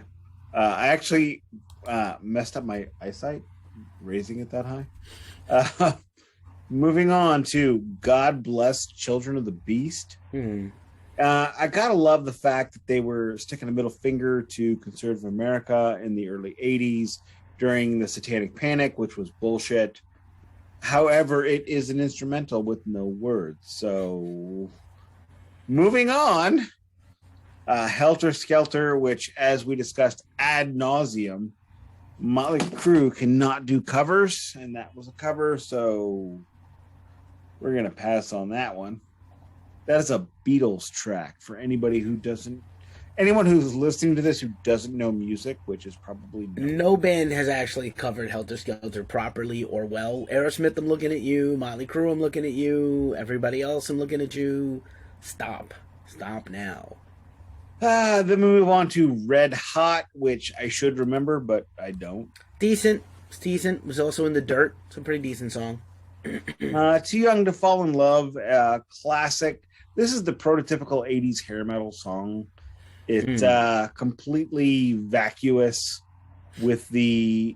I actually messed up my eyesight raising it that high. Moving on to God Bless Children of the Beast. I gotta love the fact that they were sticking a middle finger to conservative America in the early 80s during the Satanic Panic, which was bullshit. However, it is an instrumental with no words. So, moving on, Helter Skelter, which, as we discussed ad nauseum, Motley Crue cannot do covers, and that was a cover, so we're going to pass on that one. That is a Beatles track for anyone who's listening to this who doesn't know music, which is probably no band has actually covered Helter Skelter properly or well. Aerosmith, I'm looking at you. Motley Crue, I'm looking at you. Everybody else, I'm looking at you. Stop now. Then we move on to Red Hot, which I should remember, but I don't. Decent. It's decent. Was also in the Dirt. It's a pretty decent song. Too Young to Fall in Love, classic. This is the prototypical 80s hair metal song. It's completely vacuous with the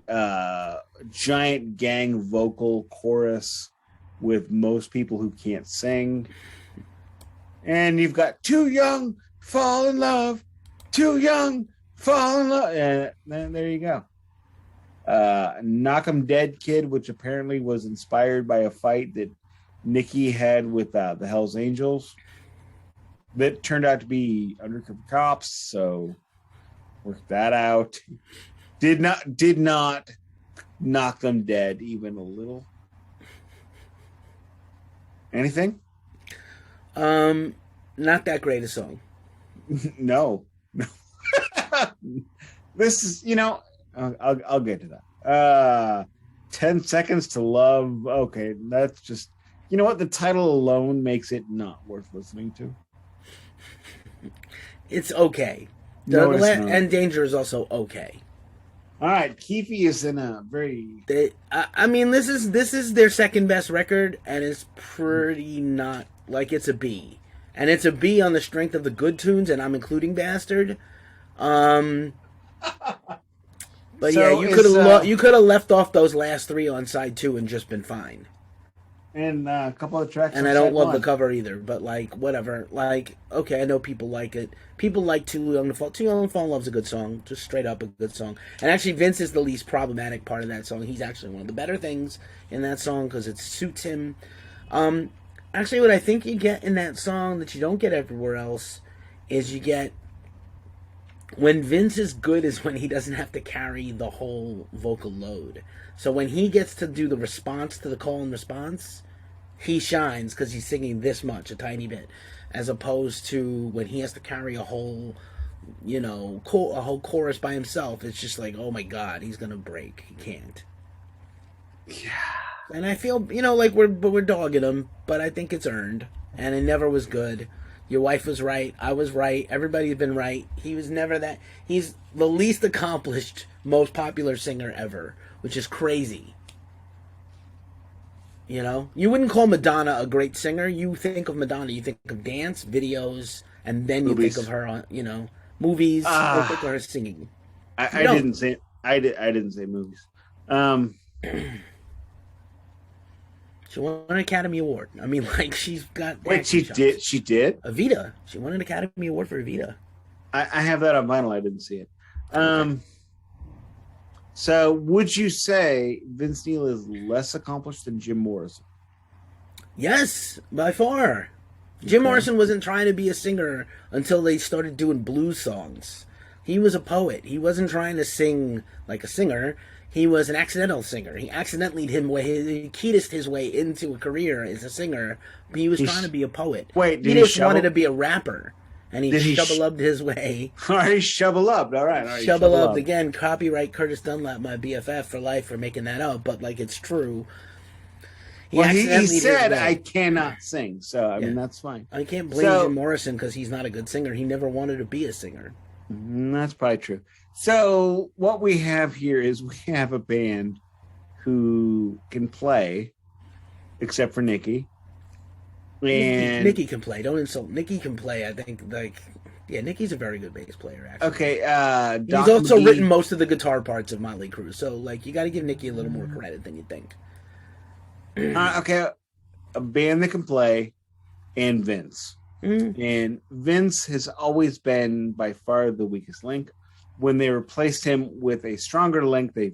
giant gang vocal chorus with most people who can't sing. And you've got Too Young, Fall in Love, Too Young, Fall in Love. And then there you go. Knock 'em Dead Kid, which apparently was inspired by a fight that Nikki had with the Hells Angels. That turned out to be undercover cops, so worked that out. Did not knock them dead even a little. Anything? Not that great a song. No. This is, I'll get to that. 10 Seconds to Love. Okay, that's just, you know what? The title alone makes it not worth listening to. It's okay. And Danger is also okay. All right, Keefy is in a very. This is their second best record, and it's pretty not like it's a B, and it's a B on the strength of the good tunes, and I'm including Bastard. But so yeah, you could have left off those last three on side 2 and just been fine. And a couple of tracks. And I don't love the cover either, but whatever. Okay, I know people like it. People like Too Young to Fall. Too Young to Fall in Love's a good song, just straight up a good song. And actually, Vince is the least problematic part of that song. He's actually one of the better things in that song because it suits him. Actually, what I think you get in that song that you don't get everywhere else is you get when Vince is good is when he doesn't have to carry the whole vocal load. So when he gets to do the response to the call and response, he shines because he's singing this much, a tiny bit, as opposed to when he has to carry a whole, a whole chorus by himself. It's just like, oh my God, he's gonna break. He can't. Yeah. And I feel, like we're dogging him, but I think it's earned, and it never was good. Your wife was right. I was right. Everybody's been right. He was never that. He's the least accomplished, most popular singer ever, which is crazy. You wouldn't call Madonna a great singer. You think of Madonna, you think of dance, videos, and then you think of her on, movies. You think of her singing. I didn't say. I didn't say movies. She won an Academy Award. She's got. Wait, she did? She did? Evita. She won an Academy Award for Evita. I have that on vinyl. I didn't see it. Okay. So, would you say Vince Neil is less accomplished than Jim Morrison? Yes, by far. Jim Morrison wasn't trying to be a singer until they started doing blues songs. He was a poet. He wasn't trying to sing like a singer. He was an accidental singer. He accidentally he keyed his way into a career as a singer, but he was trying to be a poet. Wait, he just wanted to be a rapper. And he shovel-upped his way. All right, shovel-upped. All right. Shovel-upped. Again, copyright Curtis Dunlap, my BFF for life, for making that up, but it's true. He said, I cannot sing, so, I mean, that's fine. I can't blame Jim Morrison because he's not a good singer. He never wanted to be a singer. That's probably true. So, what we have here is we have a band who can play, except for Nikki. And Nikki can play. Don't insult. Nikki can play. I think Yeah, Nicky's a very good bass player, actually. Okay, He's also written most of the guitar parts of Motley Crue, so like you got to give Nicky a little more credit than you think. Okay, a band that can play, and Vince. And Vince has always been by far the weakest link. When they replaced him with a stronger link, they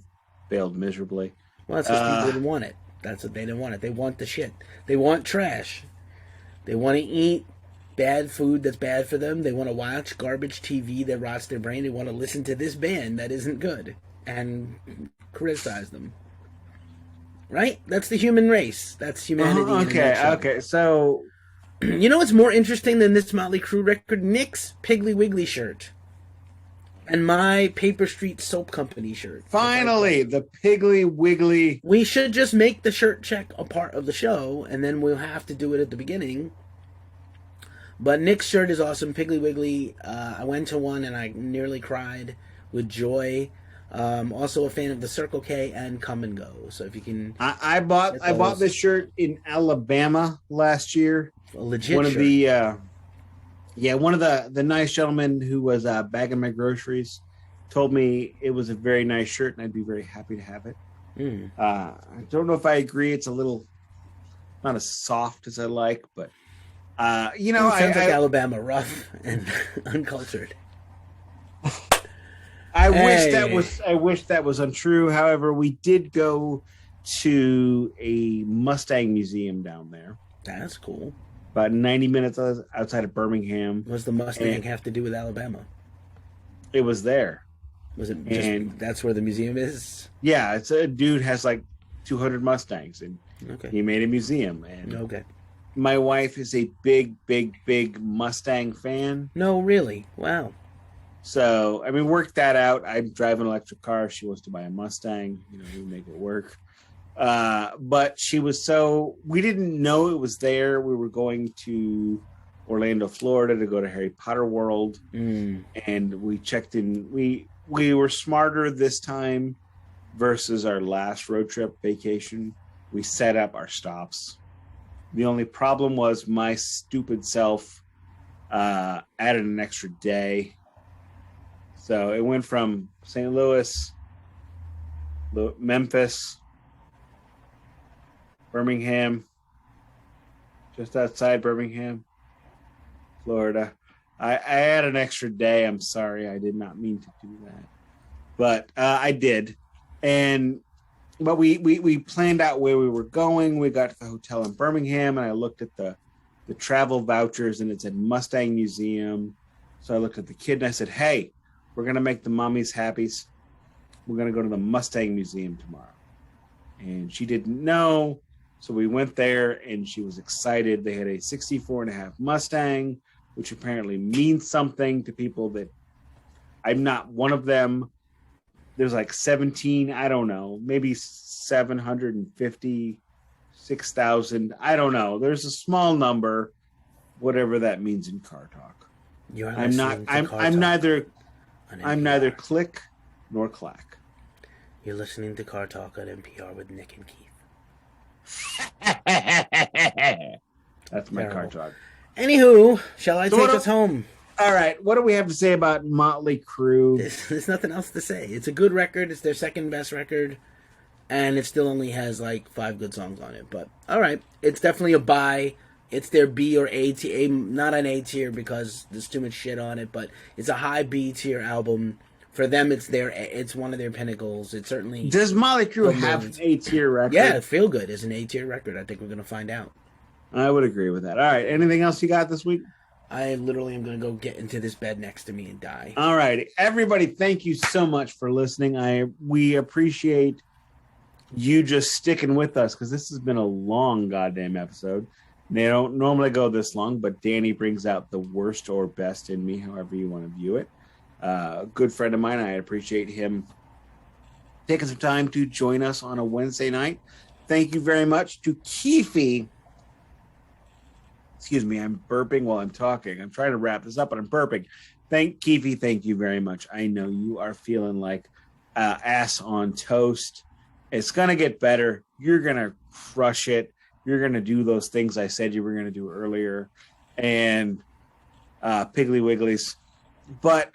failed miserably. Well, that's because people didn't want it. That's what they didn't want it. They want the shit. They want trash. They want to eat bad food that's bad for them. They want to watch garbage TV that rots their brain. They want to listen to this band that isn't good and criticize them. Right? That's the human race. That's humanity. Okay. So, you know what's more interesting than this Motley Crue record? Nik's Piggly Wiggly shirt. And my Paper Street Soap Company shirt. Finally, the Piggly Wiggly. We should just make the shirt check a part of the show, and then we'll have to do it at the beginning. But Nik's shirt is awesome. Piggly Wiggly. I went to one and I nearly cried with joy. Also a fan of the Circle K and Come and Go. So if you can, I bought this shirt in Alabama last year. A legit one shirt. Of one of the nice gentlemen who was bagging my groceries told me it was a very nice shirt and I'd be very happy to have it. I don't know if I agree. It's a little not as soft as I like, but sounds like Alabama, rough and uncultured. I wish that was untrue. However, we did go to a Mustang museum down there. That's cool. About 90 minutes outside of Birmingham. What does the Mustang have to do with Alabama? It was there. Was it just that's where the museum is? Yeah, it's a dude has like 200 Mustangs, and he made a museum. And my wife is a big Mustang fan. No, really? Wow. So, I mean, work that out. I drive an electric car. She wants to buy a Mustang. We make it work. But she was we didn't know it was there. We were going to Orlando, Florida to go to Harry Potter World. And we checked in. We were smarter this time versus our last road trip vacation. We set up our stops. The only problem was my stupid self added an extra day. So it went from St. Louis, Memphis, Birmingham, just outside Birmingham, Florida. I had an extra day. I'm sorry. I did not mean to do that. But I did. But we planned out where we were going. We got to the hotel in Birmingham, and I looked at the travel vouchers, and it said Mustang Museum. So I looked at the kid, and I said, hey, we're going to make the mommies happy. We're going to go to the Mustang Museum tomorrow. And she didn't know. So we went there, and she was excited. They had a 64.5 Mustang, which apparently means something to people that I'm not one of them. There's like 17, I don't know, maybe 750, 6,000. I don't know. There's a small number, whatever that means in car talk. I'm neither click nor clack. You're listening to Car Talk on NPR with Nik and Keith. That's my car talk. Anywho, shall I take us home? All right. What do we have to say about Motley Crue? There's nothing else to say. It's a good record. It's their second best record. And it still only has like 5 good songs on it. But all right. It's definitely a buy. It's their B or A tier. Not an A tier because there's too much shit on it. But it's a high B tier album. For them, it's one of their pinnacles. It certainly... Does Motley Crue have an A tier record? Yeah, Feel Good is an A tier record. I think we're going to find out. I would agree with that. All right. Anything else you got this week? I literally am going to go get into this bed next to me and die. All right. Everybody, thank you so much for listening. We appreciate you just sticking with us because this has been a long goddamn episode. They don't normally go this long, but Danny brings out the worst or best in me, however you want to view it. A good friend of mine. I appreciate him taking some time to join us on a Wednesday night. Thank you very much to Keefy. Excuse me, I'm burping while I'm talking. I'm trying to wrap this up, but I'm burping. Keefy, thank you very much. I know you are feeling like ass on toast. It's going to get better. You're going to crush it. You're going to do those things I said you were going to do earlier. And Piggly Wigglies, But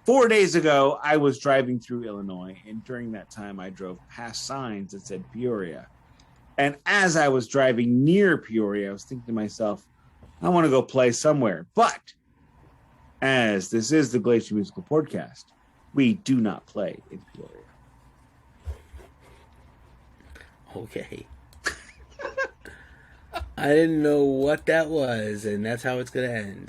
4 days ago, I was driving through Illinois, and during that time, I drove past signs that said Peoria. And as I was driving near Peoria, I was thinking to myself, I want to go play somewhere. But as this is the Glacier Musical Podcast, we do not play in Peoria. Okay. I didn't know what that was, and that's how it's going to end.